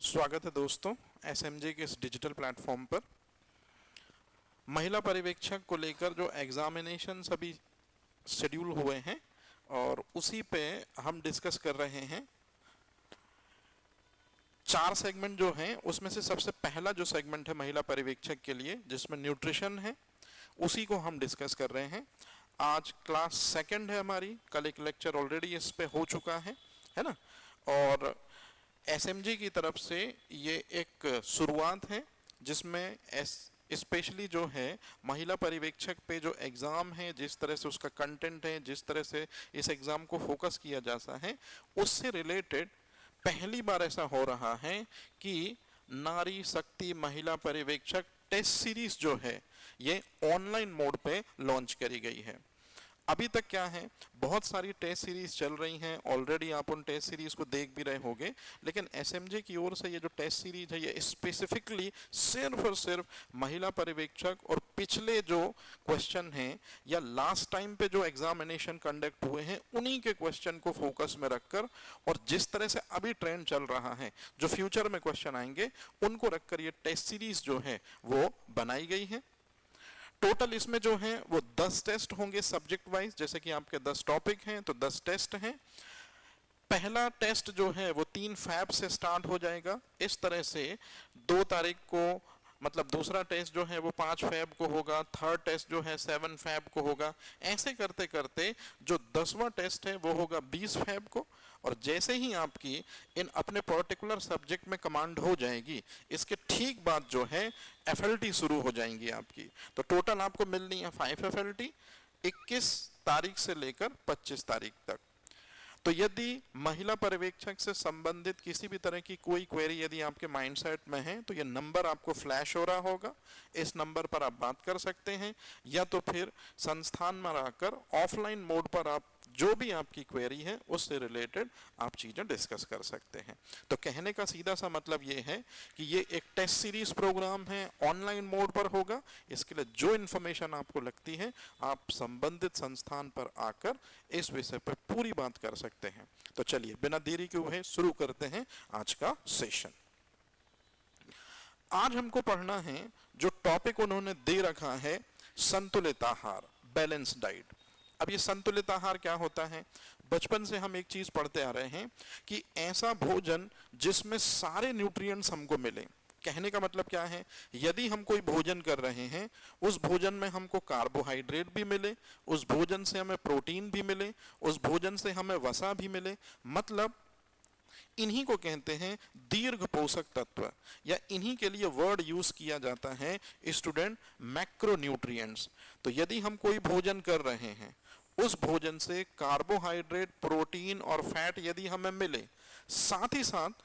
स्वागत है दोस्तों एसएमजे के इस डिजिटल प्लेटफॉर्म पर। महिला पर्यवेक्षक को लेकर जो एग्जामिनेशन अभी शेड्यूल हुए हैं और उसी पे हम डिस्कस कर रहे हैं। 4 सेगमेंट जो हैं उसमें से सबसे पहला जो सेगमेंट है महिला पर्यवेक्षक के लिए, जिसमें न्यूट्रिशन है, उसी को हम डिस्कस कर रहे हैं। आज क्लास सेकंड है हमारी, कल एक लेक्चर ऑलरेडी इस पे हो चुका है ना। और एसएमजी की तरफ से ये एक शुरुआत है जिसमें स्पेशली जो है महिला पर्यवेक्षक पे जो एग्ज़ाम है, जिस तरह से उसका कंटेंट है, जिस तरह से इस एग्ज़ाम को फोकस किया जाता है, उससे रिलेटेड पहली बार ऐसा हो रहा है कि नारी शक्ति महिला पर्यवेक्षक टेस्ट सीरीज जो है ये ऑनलाइन मोड पे लॉन्च करी गई है। अभी तक क्या है, बहुत सारी टेस्ट सीरीज चल रही हैं, ऑलरेडी आप उन टेस्ट सीरीज को देख भी रहे होंगे, लेकिन एसएमजे की ओर से ये जो टेस्ट सीरीज है ये स्पेसिफिकली सिर्फ और सिर्फ महिला पर्यवेक्षक और पिछले जो क्वेश्चन हैं या लास्ट टाइम पे जो एग्जामिनेशन कंडक्ट हुए हैं उन्हीं के क्वेश्चन को फोकस में रखकर और जिस तरह से अभी ट्रेंड चल रहा है, जो फ्यूचर में क्वेश्चन आएंगे उनको रखकर ये टेस्ट सीरीज जो है वो बनाई गई है। टोटल इसमें जो है वो 10 टेस्ट होंगे सब्जेक्ट वाइज, जैसे कि आपके 10 टॉपिक हैं तो 10 टेस्ट हैं। पहला टेस्ट जो है वो 3 फैब से स्टार्ट हो जाएगा। इस तरह से 2 तारीख को मतलब दूसरा टेस्ट जो है वो 5 फैब को होगा, थर्ड टेस्ट जो है 7 फैब को होगा। ऐसे करते करते जो 10वां टेस्ट है वो होगा 20 फैब को। और जैसे ही आपकी इन अपने पर्टिकुलर सब्जेक्ट में कमांड हो जाएगी, इसके ठीक बाद जो है एफएलटी शुरू हो जाएंगी आपकी। तो टोटल आपको मिलनी है 5 एफएलटी 21 तारीख से लेकर 25 तारीख तक। तो यदि महिला पर्यवेक्षक से संबंधित किसी भी तरह की कोई क्वेरी यदि आपके माइंडसेट में है तो ये नंबर आपको फ्लैश हो रहा होगा, इस नंबर पर आप बात कर सकते हैं, या तो फिर संस्थान में आकर ऑफलाइन मोड पर आप जो भी आपकी क्वेरी है उससे रिलेटेड आप चीजें डिस्कस कर सकते हैं। तो कहने का सीधा सा मतलब ये है कि ये एक टेस्ट सीरीज प्रोग्राम है, ऑनलाइन मोड पर होगा। इसके लिए जो इन्फॉर्मेशन आपको लगती है आप संबंधित संस्थान पर आकर इस विषय पर पूरी बात कर सकते हैं। तो चलिए बिना देरी के हुए शुरू करते हैं आज का सेशन। आज हमको पढ़ना है, जो टॉपिक उन्होंने दे रखा है, संतुलित आहार, बैलेंस डाइट। अब ये संतुलित आहार क्या होता है? बचपन से हम एक चीज पढ़ते आ रहे हैं कि ऐसा भोजन जिसमें सारे न्यूट्रिएंट्स हमको मिले। कहने का मतलब क्या है, यदि हम कोई भोजन कर रहे हैं, उस भोजन में हमको कार्बोहाइड्रेट भी मिले, उस भोजन से हमें प्रोटीन भी मिले, उस भोजन से हमें वसा भी मिले, मतलब इन्हीं को कहते हैं दीर्घ पोषक तत्व, या इन्हीं के लिए वर्ड यूज किया जाता है स्टूडेंट मैक्रोन्यूट्रिएंट्स। तो यदि हम कोई भोजन कर रहे हैं, उस भोजन से कार्बोहाइड्रेट, प्रोटीन और फैट यदि हमें मिले, साथ ही साथ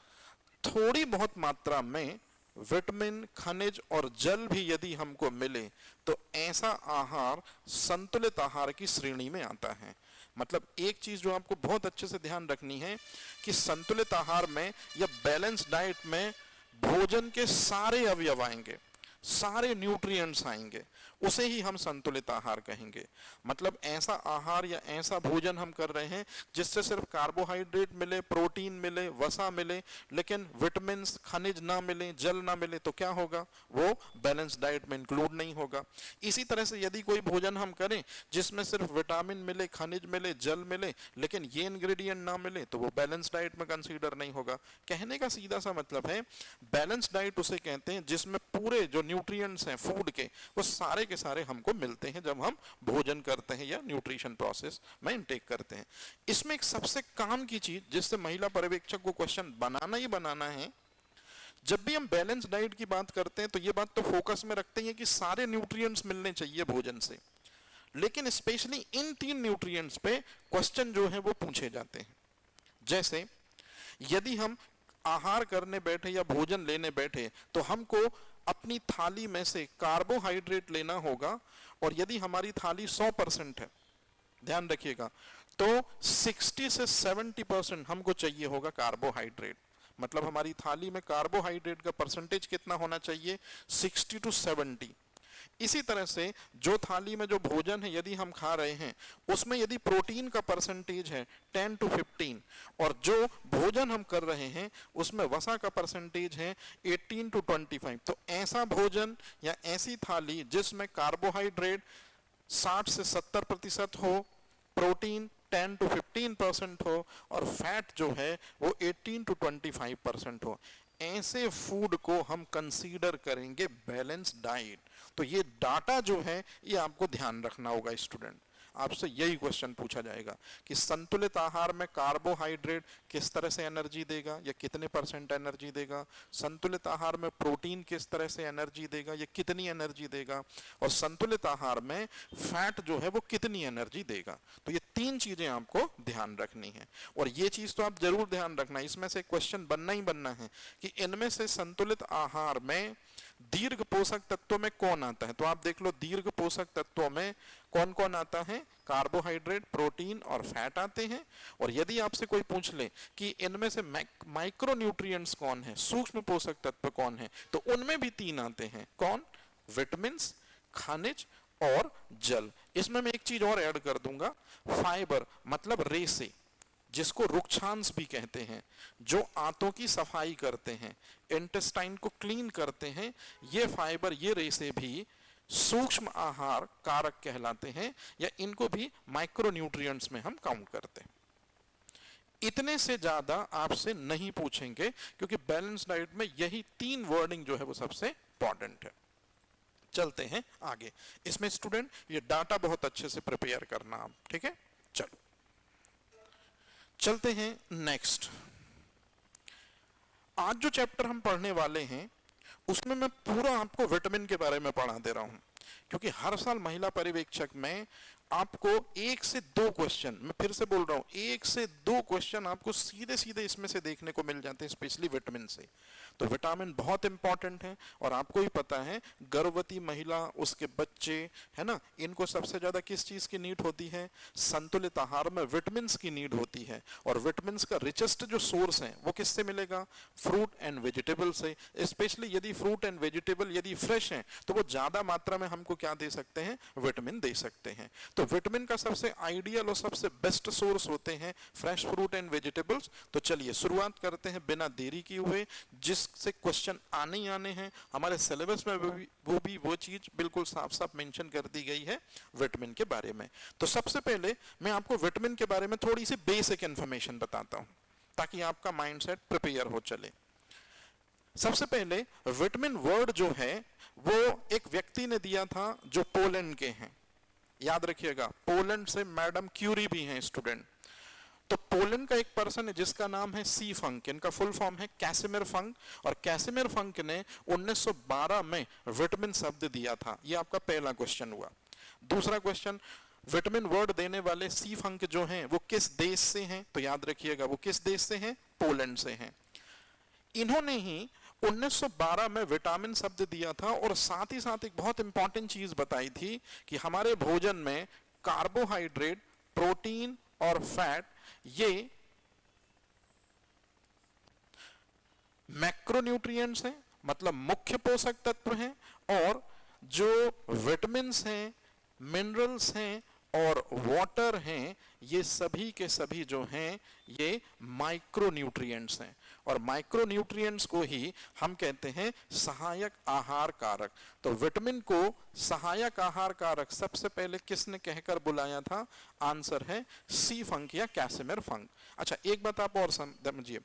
थोड़ी बहुत मात्रा में विटामिन, खनिज और जल भी यदि हमको मिले, तो ऐसा आहार संतुलित आहार की श्रेणी में आता है। मतलब एक चीज जो आपको बहुत अच्छे से ध्यान रखनी है कि संतुलित आहार में या बैलेंस डाइट में भोजन के सारे अवयव आएंगे, सारे न्यूट्रिएंट्स आएंगे, उसे ही हम संतुलित आहार कहेंगे। मतलब ऐसा आहार या ऐसा भोजन हम कर रहे हैं जिससे सिर्फ कार्बोहाइड्रेट मिले, प्रोटीन मिले, वसा मिले, लेकिन विटामिन, खनिज ना मिले, जल ना मिले, तो क्या होगा? वो बैलेंस डाइट में इंक्लूड नहीं होगा। इसी तरह से यदि कोई भोजन हम करें जिसमें सिर्फ विटामिन मिले, खनिज मिले, जल मिले, लेकिन ये इंग्रेडिएंट ना मिले, तो वो बैलेंस डाइट में कंसीडर नहीं होगा। कहने का सीधा सा मतलब है बैलेंस डाइट उसे कहते हैं जिसमें पूरे जो न्यूट्रिएंट्स हैं फूड के, वो सारे के सारे हमको मिलते हैं जब हम भोजन करते हैं या न्यूट्रिशन प्रोसेस में इनटेक करते हैं। इसमें एक सबसे काम की चीज जिससे महिला पर्यवेक्षक को क्वेश्चन बनाना ही बनाना है, जब भी हम बैलेंस डाइट की बात करते हैं तो ये बात तो फोकस में रखते हैं कि सारे न्यूट्रिएंट्स मिलने चाहिए भोजन से, लेकिन स्पेशली इन 3 न्यूट्रिएंट्स पे क्वेश्चन जो है वो पूछे जाते हैं। जैसे यदि हम आहार करने बैठे या भोजन लेने बैठे तो हमको अपनी थाली में से कार्बोहाइड्रेट लेना होगा, और यदि हमारी थाली 100% है, ध्यान रखिएगा, तो 60 से 70% हमको चाहिए होगा कार्बोहाइड्रेट। मतलब हमारी थाली में कार्बोहाइड्रेट का परसेंटेज कितना होना चाहिए? 60 to 70। इसी तरह से जो थाली में जो भोजन है यदि हम खा रहे हैं उसमें यदि प्रोटीन का परसेंटेज है 10 to 15 और जो भोजन हम कर रहे हैं उसमें वसा का परसेंटेज है 18 to 25, तो ऐसा भोजन या ऐसी थाली जिसमें कार्बोहाइड्रेट 60 से 70% हो, प्रोटीन 10 to 15% हो और फैट जो है वो 18 to 25% हो, ऐसे फूड को हम कंसीडर करेंगे बैलेंस डाइट। तो ये डाटा जो है ये आपको ध्यान रखना होगा स्टूडेंट। आपसे यही क्वेश्चन पूछा जाएगा कि संतुलित आहार में कार्बोहाइड्रेट किस तरह से एनर्जी देगा या कितने % एनर्जी देगा, संतुलित आहार में प्रोटीन किस तरह से एनर्जी देगा या कितनी एनर्जी देगा, और संतुलित आहार में फैट जो है वो कितनी एनर्जी देगा। तो ये 3 चीजें आपको ध्यान रखनी है और ये चीज तो आप जरूर ध्यान रखना, इसमें से क्वेश्चन बनना ही बनना है कि इनमें से संतुलित आहार में दीर्घ पोषक तत्वों में कौन आता है। तो आप देख लो दीर्घ पोषक तत्वों में कौन कौन आता है, कार्बोहाइड्रेट, प्रोटीन और फैट आते हैं। और यदि आपसे कोई पूछ ले कि इनमें से माइक्रो न्यूट्रिएंट्स कौन है, सूक्ष्म पोषक तत्व कौन है, तो उनमें भी 3 आते हैं। कौन? विटामिन्स, खनिज और जल। इसमें मैं एक चीज और ऐड कर दूंगा, फाइबर मतलब रेसे, जिसको रुक्षांश भी कहते हैं, जो आंतों की सफाई करते हैं, इंटेस्टाइन को क्लीन करते हैं, ये फाइबर, ये रेसे भी सूक्ष्म आहार कारक कहलाते हैं या इनको भी माइक्रोन्यूट्रिएंट्स में हम काउंट करते हैं। इतने से ज्यादा आपसे नहीं पूछेंगे क्योंकि बैलेंस डाइट में यही 3 वर्डिंग जो है वो सबसे इंपॉर्टेंट है। चलते हैं आगे। इसमें स्टूडेंट ये डाटा बहुत अच्छे से प्रिपेयर करना आप, ठीक है। चलो चलते हैं नेक्स्ट। आज जो चैप्टर हम पढ़ने वाले हैं उसमें मैं पूरा आपको विटामिन के बारे में पढ़ा दे रहा हूं, क्योंकि हर साल महिला पर्यवेक्षक में आपको 1 से 2 क्वेश्चन, मैं फिर से बोल रहा हूं, 1 से 2 क्वेश्चन आपको सीधे सीधे इसमें से देखने को मिल जाते हैं, स्पेशली विटामिन से। तो विटामिन बहुत इंपॉर्टेंट है और आपको ही पता है गर्भवती महिला, उसके बच्चे, है ना, इनको सबसे ज्यादा किस चीज की नीड होती है? संतुलित आहार में विटामिन की नीड होती है। और विटामिन का रिचेस्ट जो सोर्स है वो किससे मिलेगा? फ्रूट एंड वेजिटेबल से। स्पेशली यदि फ्रूट एंड वेजिटेबल यदि फ्रेश है तो वो ज्यादा मात्रा में हमको क्या दे सकते हैं? विटामिन दे सकते हैं। तो विटामिन का सबसे आइडियल और सबसे बेस्ट सोर्स होते हैं फ्रेश फ्रूट एंड वेजिटेबल्स। तो चलिए शुरुआत करते हैं बिना देरी किए हुए, जिससे क्वेश्चन आने ही आने हैं। हमारे सिलेबस में वो चीज बिल्कुल साफ साफ मेंशन कर दी गई है विटामिन के बारे में। तो सबसे पहले मैं आपको विटामिन के बारे में थोड़ी सी बेसिक इंफॉर्मेशन बताता हूं ताकि आपका माइंडसेट प्रिपेयर हो चले। सबसे पहले विटामिन वर्ड जो है वो एक व्यक्ति ने दिया था जो पोलैंड के हैं। याद रखिएगा, पोलैंड से मैडम क्यूरी भी हैं स्टूडेंट। तो पोलैंड का एक पर्सन है जिसका नाम है सी फंक, इनका फुल फॉर्म है कैसिमिर फंक, और कैसिमिर फंक ने 1912 में विटामिन शब्द दिया था। ये आपका पहला क्वेश्चन हुआ। दूसरा क्वेश्चन, विटामिन वर्ड देने वाले सी फंक जो हैं वो किस देश से हैं? तो याद रखिएगा वो किस देश से हैं? पोलैंड से हैं। इन्होंने ही 1912 में विटामिन शब्द दिया था और साथ ही साथ एक बहुत इंपॉर्टेंट चीज बताई थी कि हमारे भोजन में कार्बोहाइड्रेट, प्रोटीन और फैट ये मैक्रोन्यूट्रिएंट्स हैं, मतलब मुख्य पोषक तत्व हैं, और जो विटामिन्स हैं, मिनरल्स हैं और वाटर हैं, ये सभी के सभी जो हैं ये माइक्रोन्यूट्रिएंट्स हैं। और माइक्रोन्यूट्रिएंट्स को ही हम कहते हैं सहायक आहार कारक। तो विटामिन को सहायक आहार कारक सबसे पहले किसने कहकर बुलाया था? आंसर है सी फंक या कैसिमिर फंक। अच्छा, एक बात आप और समझिए,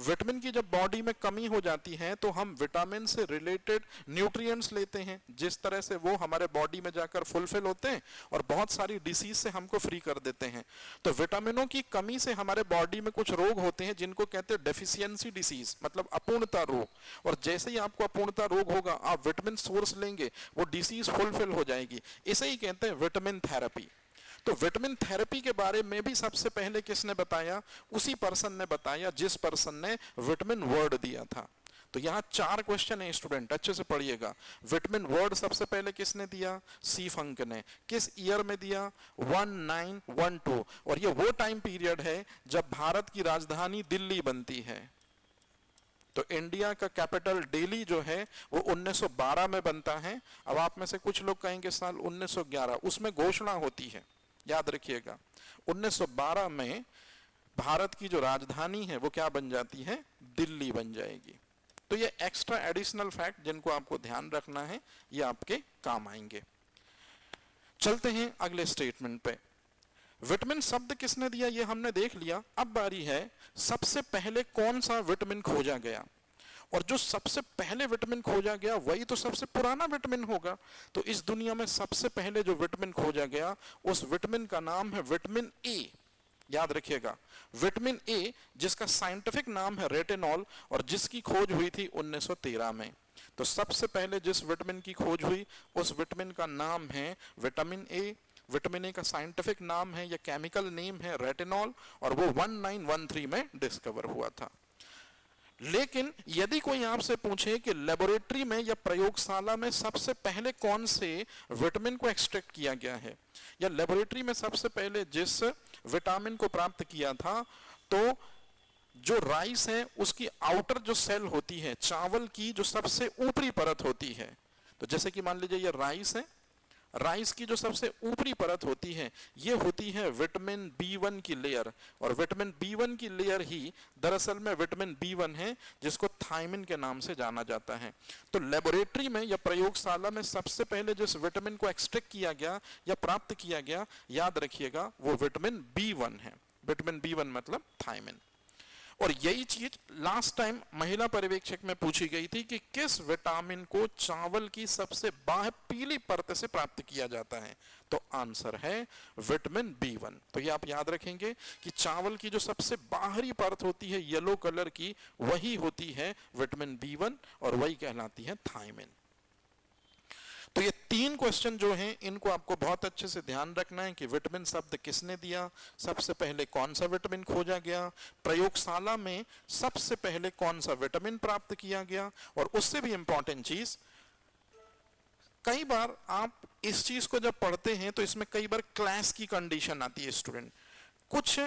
विटामिन की जब बॉडी में कमी हो जाती है तो हम विटामिन से रिलेटेड न्यूट्रिएंट्स लेते हैं, जिस तरह से वो हमारे बॉडी में जाकर फुलफिल होते हैं और बहुत सारी डिसीज से हमको फ्री कर देते हैं। तो विटामिनों की कमी से हमारे बॉडी में कुछ रोग होते हैं जिनको कहते हैं डेफिशिएंसी डिसीज, मतलब अपूर्णता रोग। और जैसे ही आपको अपूर्णता रोग होगा, आप विटामिन सोर्स लेंगे, वो डिसीज फुलफिल हो जाएगी। इसे ही कहते हैं विटामिन थेरेपी। तो विटामिन थेरेपी के बारे में भी सबसे पहले किसने बताया? उसी पर्सन ने बताया जिस पर्सन ने विटामिन वर्ड दिया था। तो यहां 4 क्वेश्चन है स्टूडेंट, अच्छे से पढ़िएगा। विटामिन वर्ड सबसे पहले किसने दिया? सी फंक ने। किस ईयर में दिया? 1912। और ये वो टाइम पीरियड है जब भारत की राजधानी दिल्ली बनती है। तो इंडिया का कैपिटल दिल्ली जो है वो 1912 में बनता है। अब आप में से कुछ लोग कहेंगे साल 1911, उसमें घोषणा होती है, याद रखिएगा 1912 में भारत की जो राजधानी है वो क्या बन जाती है, दिल्ली बन जाएगी। तो ये एक्स्ट्रा एडिशनल फैक्ट जिनको आपको ध्यान रखना है ये आपके काम आएंगे। चलते हैं अगले स्टेटमेंट पे। विटामिन शब्द किसने दिया ये हमने देख लिया। अब बारी है सबसे पहले कौन सा विटामिन खोजा गया, और जो सबसे पहले विटामिन खोजा गया वही तो सबसे पुराना विटामिन होगा। तो इस दुनिया में सबसे पहले जो विटामिन खोजा गया उस विटामिन का नाम है विटामिन ए। याद रखिएगा विटामिन ए जिसका साइंटिफिक नाम है रेटिनॉल और जिसकी खोज हुई थी 1913 में। तो सबसे पहले जिस विटामिन की खोज हुई उस विटामिन का नाम है विटामिन ए। विटामिन ए का साइंटिफिक नाम है या केमिकल नेम है रेटिनॉल और वो 1913 में डिस्कवर हुआ था। लेकिन यदि कोई आपसे पूछे कि लेबोरेटरी में या प्रयोगशाला में सबसे पहले कौन से विटामिन को एक्सट्रैक्ट किया गया है या लेबोरेटरी में सबसे पहले जिस विटामिन को प्राप्त किया था, तो जो राइस है उसकी आउटर जो सेल होती है, चावल की जो सबसे ऊपरी परत होती है, तो जैसे कि मान लीजिए ये राइस है, राइस की जो सबसे ऊपरी परत होती है ये होती है विटामिन B1 की लेयर, और विटामिन B1 की लेयर ही दरअसल में विटामिन B1 है जिसको थायमिन के नाम से जाना जाता है। तो लेबोरेटरी में या प्रयोगशाला में सबसे पहले जिस विटामिन को एक्सट्रैक्ट किया गया या प्राप्त किया गया, याद रखिएगा वो विटामिन B1 है। विटामिन B1 मतलब थायमिन। और यही चीज लास्ट टाइम महिला पर्यवेक्षक में पूछी गई थी कि किस विटामिन को चावल की सबसे बाहर पीली परत से प्राप्त किया जाता है, तो आंसर है विटामिन B1। तो ये आप याद रखेंगे कि चावल की जो सबसे बाहरी परत होती है येलो कलर की वही होती है विटामिन B1 और वही कहलाती है थायमिन। तो ये तीन क्वेश्चन जो हैं इनको आपको बहुत अच्छे से ध्यान रखना है कि विटामिन शब्द किसने दिया, सबसे पहले कौन सा विटामिन खोजा गया, प्रयोगशाला में सबसे पहले कौन सा विटामिन प्राप्त किया गया, और उससे भी इंपॉर्टेंट चीज, कई बार आप इस चीज को जब पढ़ते हैं तो इसमें कई बार क्लास की कंडीशन आती है स्टूडेंट। कुछ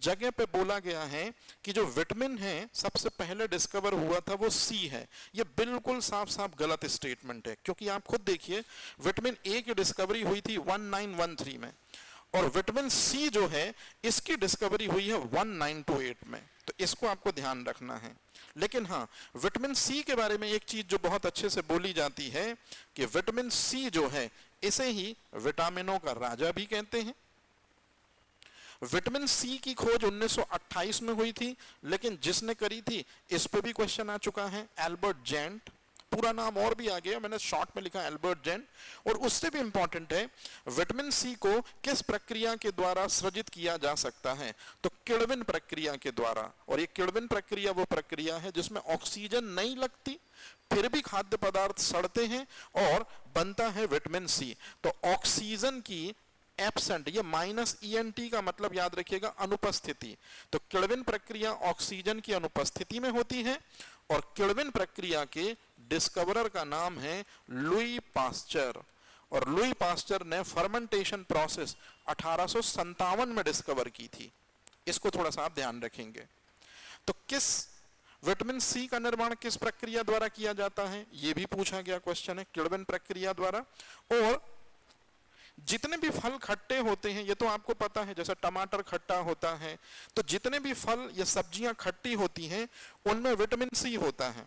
जगह पे बोला गया है कि जो विटामिन है सबसे पहले डिस्कवर हुआ था वो सी है। ये बिल्कुल साफ साफ गलत स्टेटमेंट है, क्योंकि आप खुद देखिए विटामिन ए की डिस्कवरी हुई थी 1913 में और विटामिन सी जो है इसकी डिस्कवरी हुई है 1928 में। तो इसको आपको ध्यान रखना है। लेकिन हाँ, विटामिन सी के बारे में एक चीज जो बहुत अच्छे से बोली जाती है कि विटामिन सी जो है इसे ही विटामिनों का राजा भी कहते हैं। विटामिन सी की खोज 1928 में हुई थी, लेकिन जिसने करी थी इस पे भी क्वेश्चन आ चुका है, एल्बर्ट जेंट। पूरा नाम और भी आ गया, मैंने शॉर्ट में लिखा एल्बर्ट जेंट। और उससे भी इंपॉर्टेंट है विटामिन सी को किस प्रक्रिया के द्वारा सृजित किया जा सकता है, तो किण्वन प्रक्रिया के द्वारा। और ये किण्वन प्रक्रिया वो प्रक्रिया है जिसमें ऑक्सीजन नहीं लगती फिर भी खाद्य पदार्थ सड़ते हैं और बनता है विटामिन सी। तो ऑक्सीजन की एब्सेंट, ये -ENT का मतलब याद रखिएगा अनुपस्थिति। तो किण्वन प्रक्रिया ऑक्सीजन की अनुपस्थिति में होती है और किण्वन प्रक्रिया के डिस्कवरर का नाम है लुई पास्चर। और लुई पास्चर ने फर्मेंटेशन प्रोसेस 1857 में डिस्कवर की थी। इसको थोड़ा सा आप ध्यान रखेंगे। तो किस विटामिन सी का निर्माण किस प्रक्रिया द्वारा किया जाता है, यह भी पूछा गया क्वेश्चन है, किण्वन प्रक्रिया द्वारा। और जितने भी फल खट्टे होते हैं ये तो आपको पता है, जैसे टमाटर खट्टा होता है, तो जितने भी फल या सब्जियां खट्टी होती हैं उनमें विटामिन सी होता है।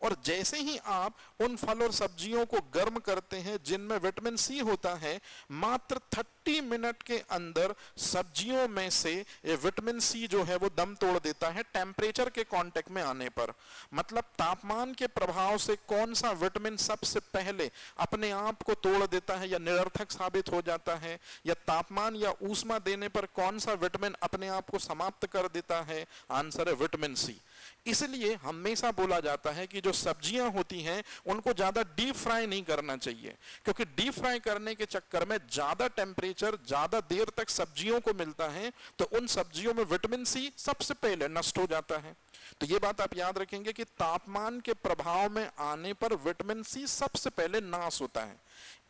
और जैसे ही आप उन फल और सब्जियों को गर्म करते हैं जिनमें विटामिन सी होता है, मात्र 30 मिनट के अंदर सब्जियों में से ये विटामिन सी जो है वो दम तोड़ देता है टेम्परेचर के कांटेक्ट में आने पर। मतलब तापमान के प्रभाव से कौन सा विटामिन सबसे पहले अपने आप को तोड़ देता है या निरर्थक साबित हो जाता है, या तापमान या ऊष्मा देने पर कौन सा विटामिन अपने आप को समाप्त कर देता है, आंसर है विटामिन सी। इसलिए हमेशा बोला जाता है कि जो सब्जियां होती हैं उनको ज्यादा डीप फ्राई नहीं करना चाहिए, क्योंकि डीप फ्राई करने के चक्कर में ज्यादा टेम्परेचर ज्यादा देर तक सब्जियों को मिलता है तो उन सब्जियों में विटामिन सी सबसे पहले नष्ट हो जाता है। तो ये बात आप याद रखेंगे कि तापमान के प्रभाव में आने पर विटामिन सी सबसे पहले नाश होता है।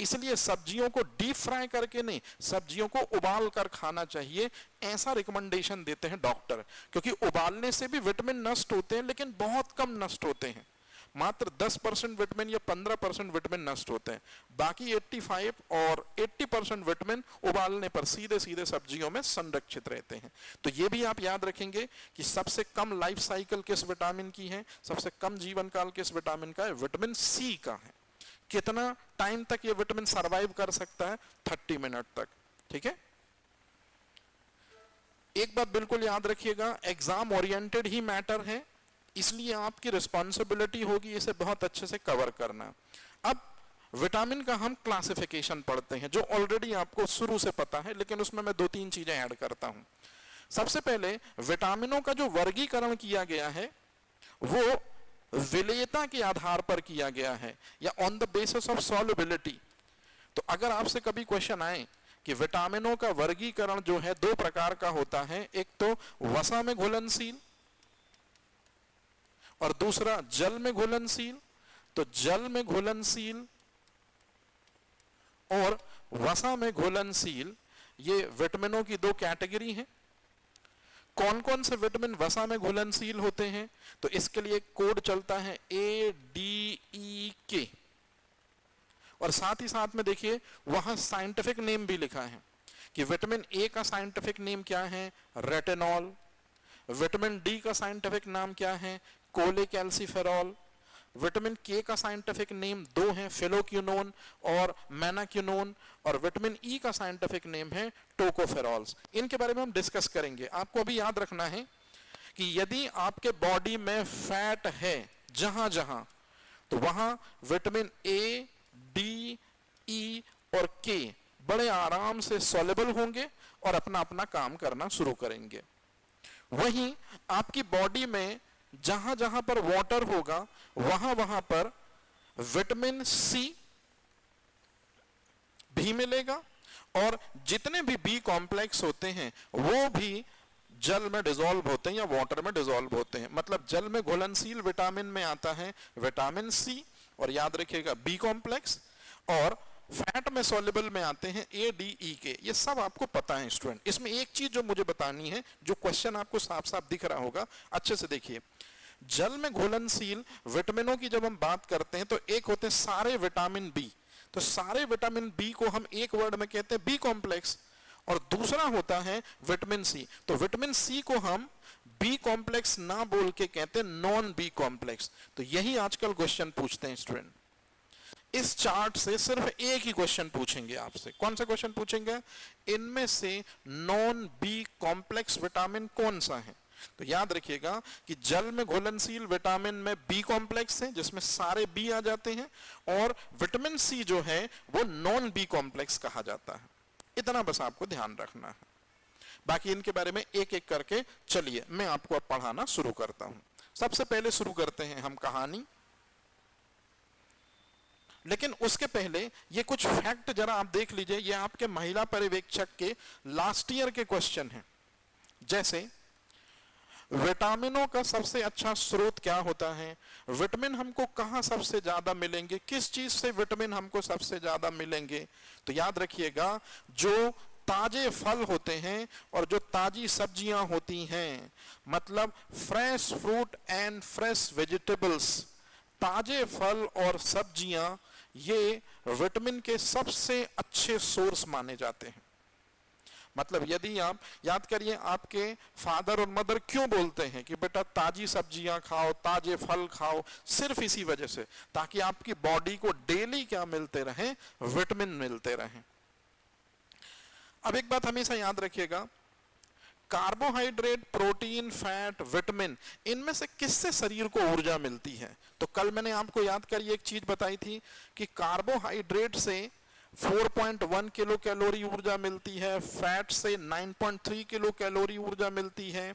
इसलिए सब्जियों को डीप फ्राई करके नहीं, सब्जियों को उबाल कर खाना चाहिए, ऐसा रिकमेंडेशन देते हैं डॉक्टर। क्योंकि उबालने से भी विटामिन नष्ट होते हैं, लेकिन बहुत कम नष्ट होते हैं, मात्र 10% विटामिन या 15% विटामिन नष्ट होते हैं। बाकी 85 और 80% विटामिन उबालने पर सीधे सीधे सब्जियों में संरक्षित रहते हैं। तो ये भी आप याद रखेंगे कि सबसे कम लाइफ साइकिल किस विटामिन की है, सबसे कम जीवन काल किस विटामिन का है, विटामिन सी का है। कितना टाइम तक ये विटामिन सरवाइव कर सकता है, 30 मिनट तक। ठीक है, एक बात बिल्कुल याद रखिएगा, एग्जाम ओरिएंटेड ही मैटर है, इसलिए आपकी रिस्पॉन्सिबिलिटी होगी इसे बहुत अच्छे से कवर करना। अब विटामिन का हम क्लासिफिकेशन पढ़ते हैं, जो ऑलरेडी आपको शुरू से पता है, लेकिन उसमें मैं 2-3 चीजें ऐड करता हूं। सबसे पहले विटामिनों का जो वर्गीकरण किया गया है वो विलेयता के आधार पर किया गया है, या on the basis of solubility. तो अगर आपसे कभी क्वेश्चन आए कि विटामिनों का वर्गीकरण जो है 2 प्रकार का होता है, एक तो वसा में घुलनशील और दूसरा जल में घुलनशील, तो जल में घुलनशील और वसा में घुलनशील ये विटामिनों की 2 कैटेगरी हैं। कौन कौन से विटामिन वसा में घुलनशील होते हैं, तो इसके लिए कोड चलता है ADEK, और साथ ही साथ में देखिए वहां साइंटिफिक नेम भी लिखा है कि विटामिन ए का साइंटिफिक नेम क्या है, रेटिनॉल। विटामिन डी का साइंटिफिक नाम क्या है, कोलेकैल्सिफेरॉल। विटामिन के का साइंटिफिक नेम 2 है, फिलोक्विनोन और मैनाक्विनोन। और विटामिन ई का साइंटिफिक नेम है टोकोफेरॉल्स। इनके बारे में हम डिस्कस करेंगे। आपको अभी याद रखना है कि यदि आपके बॉडी में फैट है जहां जहां, तो वहां विटामिन ए, डी, ई और के बड़े आराम से सॉल्युबल होंगे और अपना अपना काम करना शुरू करेंगे। वहीं आपकी बॉडी में जहां जहां पर वाटर होगा वहां वहां पर विटामिन सी भी मिलेगा, और जितने भी बी कॉम्प्लेक्स होते हैं वो भी जल में डिसॉल्व होते हैं या वाटर में डिसॉल्व होते हैं। मतलब जल में घुलनशील विटामिन में आता है विटामिन सी, और याद रखिएगा बी कॉम्प्लेक्स, और फैट में सॉल्युबल में आते हैं ADEK। ये सब आपको पता है स्टूडेंट। इसमें एक चीज जो मुझे बतानी है, जो क्वेश्चन आपको साफ साफ दिख रहा होगा, अच्छे से देखिए। जल में घुलनशील विटामिनों की जब हम बात करते हैं तो एक होते हैं सारे विटामिन बी, तो सारे विटामिन बी को हम एक वर्ड में कहते हैं बी कॉम्प्लेक्स, और दूसरा होता है विटामिन सी। तो विटामिन सी को हम बी कॉम्प्लेक्स ना बोल के कहते हैं नॉन बी कॉम्प्लेक्स। तो यही आजकल क्वेश्चन पूछते हैं स्टूडेंट। इस चार्ट से सिर्फ एक ही क्वेश्चन पूछेंगे आपसे। कौन सा क्वेश्चन पूछेंगे, इनमें से नॉन बी कॉम्प्लेक्स विटामिन कौन सा है। तो याद रखिएगा कि जल में घुलनशील विटामिन में बी कॉम्प्लेक्स है जिसमें सारे बी आ जाते हैं, और विटामिन सी जो है वो नॉन बी कॉम्प्लेक्स कहा जाता है। इतना बस आपको ध्यान रखना है। बाकी इनके बारे में एक एक करके चलिए मैं आपको अब पढ़ाना शुरू करता हूं। सबसे पहले शुरू करते हैं हम कहानी, लेकिन उसके पहले ये कुछ फैक्ट जरा आप देख लीजिए। ये आपके महिला पर्यवेक्षक के लास्ट ईयर के क्वेश्चन हैं। जैसे विटामिनों का सबसे अच्छा स्रोत क्या होता है, विटामिन हमको कहां सबसे ज्यादा मिलेंगे, किस चीज से विटामिन हमको सबसे ज्यादा मिलेंगे। तो याद रखिएगा जो ताजे फल होते हैं और जो ताजी सब्जियां होती हैं, मतलब fresh fruit and fresh vegetables, ताजे फल और सब्जियां ये विटामिन के सबसे अच्छे सोर्स माने जाते हैं। मतलब यदि आप याद करिए, आपके फादर और मदर क्यों बोलते हैं कि बेटा ताजी सब्जियां खाओ, ताजे फल खाओ, सिर्फ इसी वजह से, ताकि आपकी बॉडी को डेली क्या मिलते रहे, विटामिन मिलते रहे। अब एक बात हमेशा याद रखिएगा, कार्बोहाइड्रेट, प्रोटीन, फैट, विटामिन, इनमें से किससे शरीर को ऊर्जा मिलती है। तो कल मैंने आपको याद करिए एक चीज बताई थी कि कार्बोहाइड्रेट से 4.1 किलो कैलोरी ऊर्जा मिलती है, फैट से 9.3 किलो कैलोरी ऊर्जा मिलती है,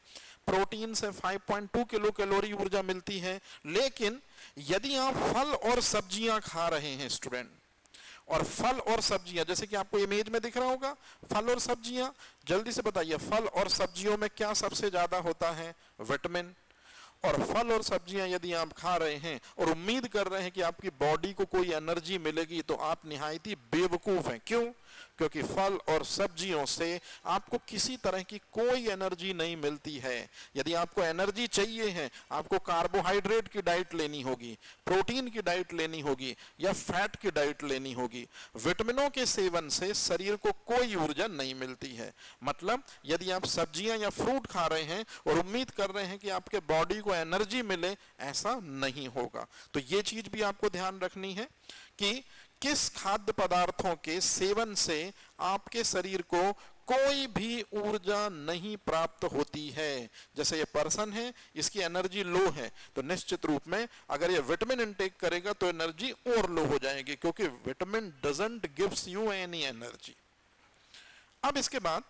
प्रोटीन से 5.2 किलो कैलोरी ऊर्जा मिलती है। लेकिन यदि आप फल और सब्जियां खा रहे हैं स्टूडेंट, और फल और सब्जियां जैसे कि आपको इमेज में दिख रहा होगा, फल और सब्जियां, जल्दी से बताइए फल और सब्जियों में क्या सबसे ज्यादा होता है, विटामिन। और फल और सब्जियां यदि आप खा रहे हैं और उम्मीद कर रहे हैं कि आपकी बॉडी को कोई एनर्जी मिलेगी, तो आप निहायत ही बेवकूफ हैं। क्यों? क्योंकि फल और सब्जियों से आपको किसी तरह की कोई एनर्जी नहीं मिलती है। यदि आपको एनर्जी चाहिए है, आपको कार्बोहाइड्रेट की डाइट लेनी होगी, प्रोटीन की डाइट लेनी होगी या फैट की डाइट लेनी होगी। विटामिनों के सेवन से शरीर को कोई ऊर्जा नहीं मिलती है। मतलब यदि आप सब्जियां या फ्रूट खा रहे हैं और उम्मीद कर रहे हैं कि आपके बॉडी को एनर्जी मिले, ऐसा नहीं होगा। तो ये चीज भी आपको ध्यान रखनी है कि किस खाद्य पदार्थों के सेवन से आपके शरीर को कोई भी ऊर्जा नहीं प्राप्त होती है। जैसे ये पर्सन है, इसकी एनर्जी लो है, तो निश्चित रूप में अगर ये विटामिन इनटेक करेगा तो एनर्जी और लो हो जाएगी, क्योंकि vitamin doesn't gives you any energy. अब इसके बाद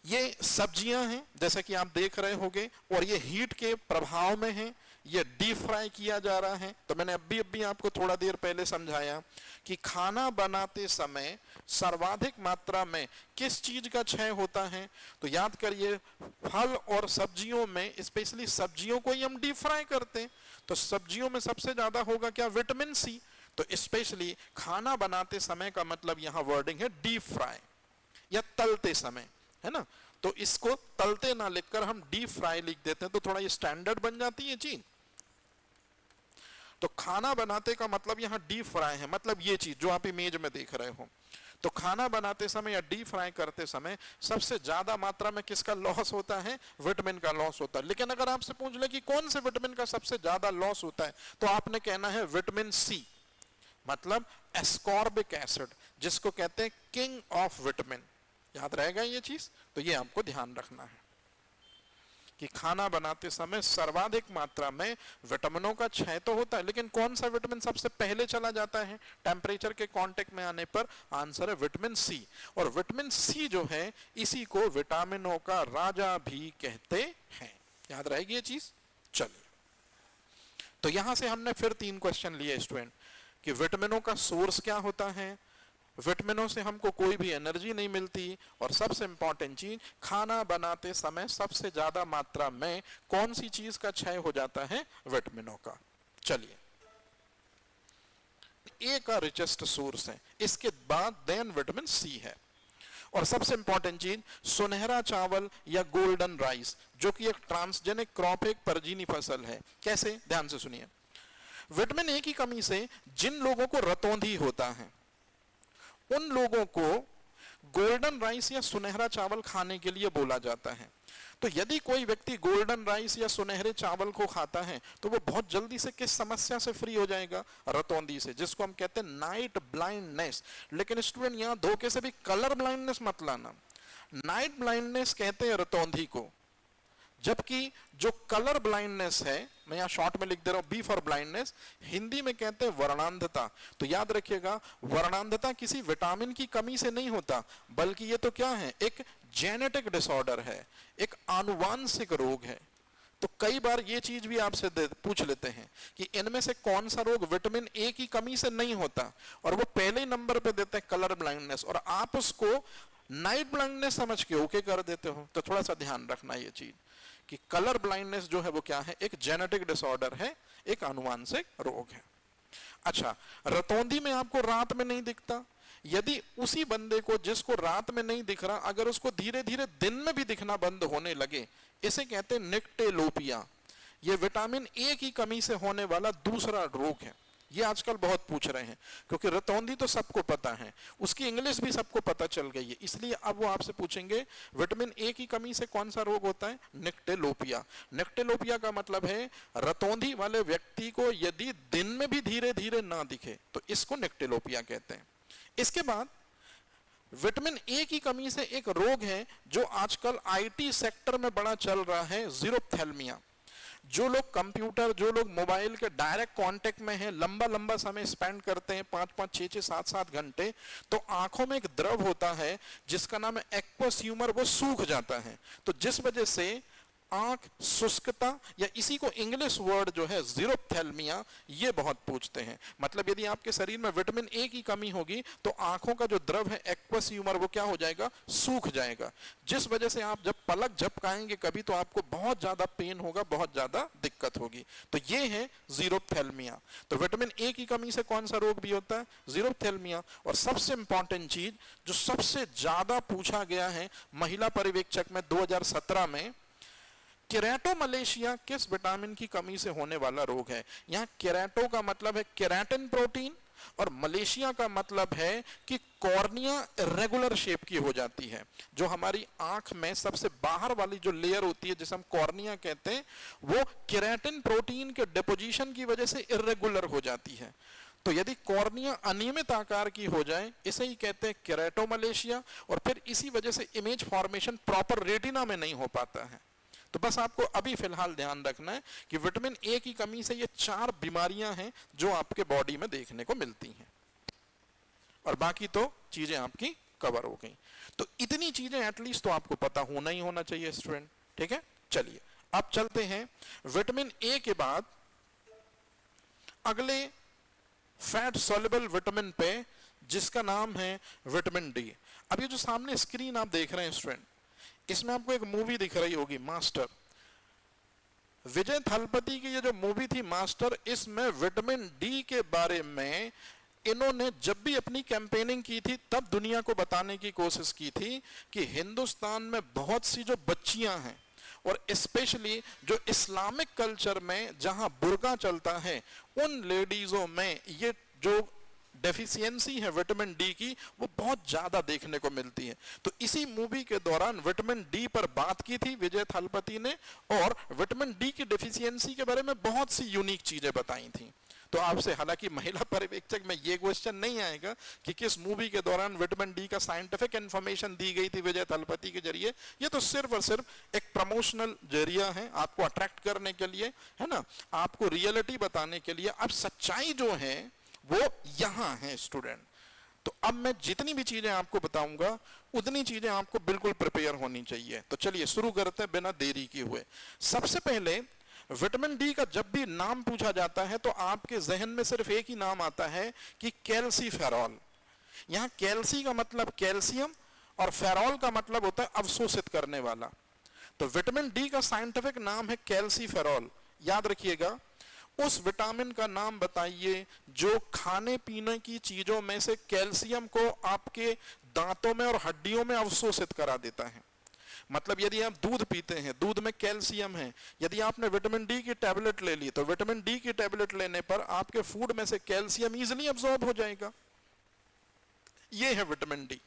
ये सब्जियां हैं, जैसा कि आप देख रहे होंगे, और ये हीट के प्रभाव में हैं, ये डीप फ्राई किया जा रहा है। तो मैंने अभी आपको थोड़ा देर पहले समझाया कि खाना बनाते समय सर्वाधिक मात्रा में किस चीज का क्षय होता है। तो याद करिए, फल और सब्जियों में, स्पेशली सब्जियों को ही हम डीप फ्राई करते हैं, तो सब्जियों में सबसे ज्यादा होगा क्या? Vitamin C. तो स्पेशली खाना बनाते समय का मतलब यहां वर्डिंग है डीप फ्राई या तलते समय, है ना। तो इसको तलते ना लिखकर हम डीप फ्राई लिख देते हैं, तो थोड़ा ये स्टैंडर्ड बन जाती है चीज। तो खाना बनाते का मतलब यहां डीप फ्राई है, मतलब ये चीज जो आप इमेज में देख रहे हो। तो खाना बनाते समय या डीप फ्राई करते समय सबसे ज्यादा मात्रा में किसका लॉस होता है? विटामिन का लॉस होता है। लेकिन अगर आपसे पूछ ले कि कौन से विटामिन का सबसे ज्यादा लॉस होता है, तो आपने कहना है विटामिन सी, मतलब एस्कॉर्बिक एसिड, जिसको कहते हैं किंग ऑफ विटामिन। याद रहेगा ये चीज? तो ये आपको ध्यान रखना है कि खाना बनाते समय सर्वाधिक मात्रा में विटामिनों का क्षय तो होता है, लेकिन कौन सा विटामिन सबसे पहले चला जाता है टेम्परेचर के कांटेक्ट में आने पर? आंसर है विटामिन सी। और विटामिन सी जो है, इसी को विटामिनों का राजा भी कहते हैं। याद रहेगी ये चीज? चलिए, तो यहां से हमने फिर 3 क्वेश्चन लिए स्टूडेंट कि विटामिनों का सोर्स क्या होता है, विटामिनों से हमको कोई भी एनर्जी नहीं मिलती, और सबसे इंपॉर्टेंट चीज, खाना बनाते समय सबसे ज्यादा मात्रा में कौन सी चीज का क्षय हो जाता है? विटामिनों का। चलिए, ए का रिचेस्ट सोर्स है, इसके बाद देन विटामिन सी है। और सबसे इंपॉर्टेंट चीज, सुनहरा चावल या गोल्डन राइस, जो कि एक ट्रांसजेनिक क्रॉप, एक परजीवी फसल है। कैसे? ध्यान से सुनिए। विटामिन ए की कमी से जिन लोगों को रतौंधी होता है, उन लोगों को गोल्डन राइस या सुनहरा चावल खाने के लिए बोला जाता है। तो यदि कोई व्यक्ति गोल्डन राइस या सुनहरे चावल को खाता है, तो वो बहुत जल्दी से किस समस्या से फ्री हो जाएगा? रतौंधी से, जिसको हम कहते हैं नाइट ब्लाइंडनेस। लेकिन स्टूडेंट, यहां धोखे से भी कलर ब्लाइंडनेस मत लाना। नाइट ब्लाइंडनेस कहते हैं रतौंधी को, जबकि जो कलर ब्लाइंडनेस है, मैं यहां शॉर्ट में लिख दे रहा हूं, बी फॉर ब्लाइंडनेस, हिंदी में कहते हैं वर्णांधता। तो याद रखिएगा, वर्णांधता किसी विटामिन की कमी से नहीं होता, बल्कि ये तो क्या है? एक जेनेटिक डिसऑर्डर है, एक आनुवांशिक रोग है। तो कई बार ये चीज भी आपसे पूछ लेते हैं कि इनमें से कौन सा रोग विटामिन ए की कमी से नहीं होता, और वो पहले ही नंबर पे देते हैं कलर ब्लाइंडनेस, और आप उसको नाइट ब्लाइंडनेस समझ के ओके कर देते हो। तो थोड़ा सा ध्यान रखना ये चीज कि कलर ब्लाइंडनेस जो है वो क्या है? एक जेनेटिक डिसऑर्डर है, एक आनुवांशिक रोग है। अच्छा, रतौंधी में आपको रात में नहीं दिखता, यदि उसी बंदे को जिसको रात में नहीं दिख रहा, अगर उसको धीरे धीरे दिन में भी दिखना बंद होने लगे, इसे कहते हैं निक्टेलोपिया। ये विटामिन ए की कमी से होने वाला दूसरा रोग है। ये आजकल बहुत पूछ रहे हैं, क्योंकि रतौंधी तो सबको पता है, उसकी इंग्लिश भी सबको पता चल गई है, इसलिए अब वो आपसे पूछेंगे विटामिन ए की कमी से कौन सा रोग होता है? निक्टेलोपिया। निक्टेलोपिया का मतलब है रतौंधी वाले व्यक्ति को यदि दिन में भी धीरे धीरे ना दिखे, तो इसको निक्टेलोपिया कहते हैं। इसके बाद विटामिन ए की कमी से एक रोग है जो आजकल आईटी सेक्टर में बड़ा चल रहा है, ज़ीरोफ्थैल्मिया। जो लोग कंप्यूटर, जो लोग मोबाइल के डायरेक्ट कांटेक्ट में हैं, लंबा लंबा समय स्पेंड करते हैं, 5-5, 6-6, 7-7 घंटे, तो आंखों में एक द्रव होता है जिसका नाम है एक्वस ह्यूमर, वो सूख जाता है। तो जिस वजह से आंख शुष्कता, या इसी को इंग्लिश वर्ड जो है ज़ीरोफ्थैल्मिया, ये बहुत पूछते हैं। मतलब यदि आपके शरीर में विटामिन ए की कमी होगी तो आंखों का जो द्रव है एक्वस ह्यूमर वो क्या हो जाएगा, सूख जाएगा, जिस वजह से आप जब पलक झपकाएंगे कभी तो आपको बहुत ज्यादा पेन होगा, बहुत ज्यादा दिक्कत होगी। तो ये है ज़ीरोफ्थैल्मिया। तो विटामिन ए की कमी से कौन सा रोग भी होता है, ज़ीरोफ्थैल्मिया। और सबसे इंपॉर्टेंट चीज जो सबसे ज्यादा पूछा गया है महिला पर्यवेक्षक में 2017 में, केराटोमलेशिया किस विटामिन की कमी से होने वाला रोग है। यहां केराटो का मतलब है केराटिन प्रोटीन, और मलेशिया का मतलब है कि कॉर्निया इरेगुलर शेप की हो जाती है। जो हमारी आंख में सबसे बाहर वाली जो लेयर होती है जिसे हम कॉर्निया कहते हैं, वो केराटिन प्रोटीन के डिपोजिशन की वजह से इरेगुलर हो जाती है। तो यदि कॉर्निया अनियमित आकार की हो जाए, इसे ही कहते हैं केराटोमलेशिया, और फिर इसी वजह से इमेज फॉर्मेशन प्रॉपर रेटिना में नहीं हो पाता है। तो बस आपको अभी फिलहाल ध्यान रखना है कि विटामिन ए की कमी से ये 4 बीमारियां हैं जो आपके बॉडी में देखने को मिलती हैं, और बाकी तो चीजें आपकी कवर हो गई। तो इतनी चीजें एटलीस्ट तो आपको पता होना ही होना चाहिए स्टूडेंट, ठीक है। चलिए अब चलते हैं विटामिन ए के बाद अगले फैट सॉल्युबल विटामिन पे, जिसका नाम है विटामिन डी। अब ये जो सामने स्क्रीन आप देख रहे हैं स्टूडेंट, इसमें आपको एक मूवी दिख रही होगी मास्टर, विजय थलपति की ये जो मूवी थी मास्टर, इसमें विटामिन डी के बारे में इन्होंने जब भी अपनी कैंपेनिंग की थी तब दुनिया को बताने की कोशिश की थी कि हिंदुस्तान में बहुत सी जो बच्चियां हैं, और स्पेशली जो इस्लामिक कल्चर में जहां बुर्का चलता है, उन लेडीजों में ये जो डेफिशिएंसी है विटामिन डी की वो बहुत ज्यादा देखने को मिलती है। तो इसी मूवी के दौरान विटामिन डी पर बात की थी विजय थलपति ने, और विटामिन डी की डेफिशिएंसी के बारे में बहुत सी यूनिक चीजें बताई थी। तो आपसे हालांकि महिला पर्यवेक्षक में ये क्वेश्चन नहीं आएगा कि किस मूवी के दौरान विटामिन डी का साइंटिफिक इंफॉर्मेशन दी गई थी विजय थलपति के जरिए। ये तो सिर्फ और सिर्फ एक प्रमोशनल जरिया है आपको अट्रैक्ट करने के लिए, है ना, आपको रियलिटी बताने के लिए। अब सच्चाई जो है वो यहां है स्टूडेंट। तो अब मैं जितनी भी चीजें आपको बताऊंगा उतनी चीजें आपको बिल्कुल प्रिपेयर होनी चाहिए। तो चलिए शुरू करते हैं बिना देरी किए हुए। सबसे पहले विटामिन डी का जब भी नाम पूछा जाता है तो आपके जहन में सिर्फ एक ही नाम आता है कि कैल्सीफेरॉल। यहां कैल्सी का मतलब कैल्शियम और फेरॉल का मतलब होता है अवशोषित करने वाला। तो विटामिन डी का साइंटिफिक नाम है कैल्सीफेरॉल। याद रखिएगा, उस विटामिन का नाम बताइए जो खाने पीने की चीजों में से कैल्शियम को आपके दांतों में और हड्डियों में अवशोषित करा देता है। मतलब यदि आप दूध पीते हैं, दूध में कैल्शियम है, यदि आपने विटामिन डी की टैबलेट ले ली तो विटामिन डी की टैबलेट लेने पर आपके फूड में से कैल्शियम इजीली अब्सॉर्ब हो जाएगा। यह है विटामिन डी।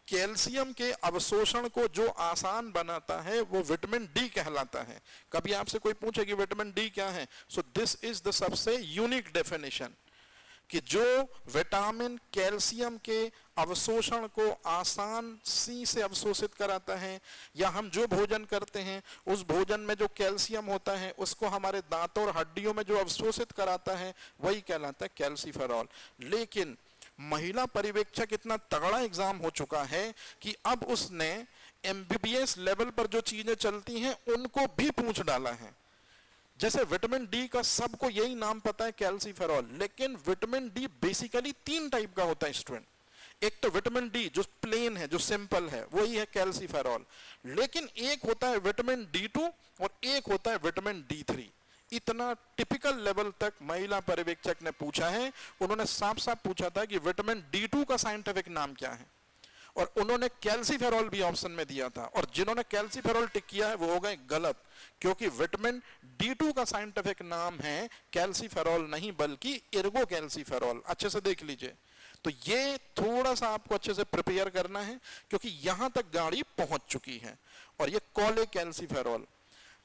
कैल्शियम के अवशोषण को जो आसान बनाता है वो विटामिन डी कहलाता है। कभी आपसे कोई पूछे कि विटामिन डी क्या है, सो दिस इज द सबसे यूनिक डेफिनेशन कि जो विटामिन कैल्शियम के अवशोषण को आसान सी से अवशोषित कराता है, या हम जो भोजन करते हैं उस भोजन में जो कैल्शियम होता है उसको हमारे दांतों और हड्डियों में जो अवशोषित कराता है वही कहलाता है कैल्सीफेरॉल। लेकिन महिला पर्यवेक्षक इतना तगड़ा एग्जाम हो चुका है कि अब उसने एमबीबीएस लेवल पर जो चीजें चलती हैं उनको भी पूछ डाला है। जैसे विटामिन डी का सबको यही नाम पता है कैल्सीफेरॉल, लेकिन विटामिन डी बेसिकली 3 टाइप का होता है स्टूडेंट। एक तो विटामिन डी जो प्लेन है, जो सिंपल है, वही है कैल्सीफेरॉल। लेकिन एक होता है विटामिन D2 और एक होता है विटामिन D3। इतना टिपिकल लेवल तक महिला पर्यवेक्षक ने पूछा है। उन्होंने साफ साफ पूछा था कि विटामिन D2 का साइंटिफिक नाम क्या है, और उन्होंने कैल्सीफेरॉल भी ऑप्शन में दिया था, और जिन्होंने कैल्सीफेरॉल टिक किया है वो हो गए गलत, क्योंकि विटामिन D2 का साइंटिफिक नाम है कैल्सीफेरॉल नहीं बल्कि इर्गो कैल्सीफेरॉल। अच्छे से देख लीजिए। तो ये थोड़ा सा आपको अच्छे से प्रिपेयर करना है क्योंकि यहां तक गाड़ी पहुंच चुकी है। और ये कॉले कैल्सीफेरॉल,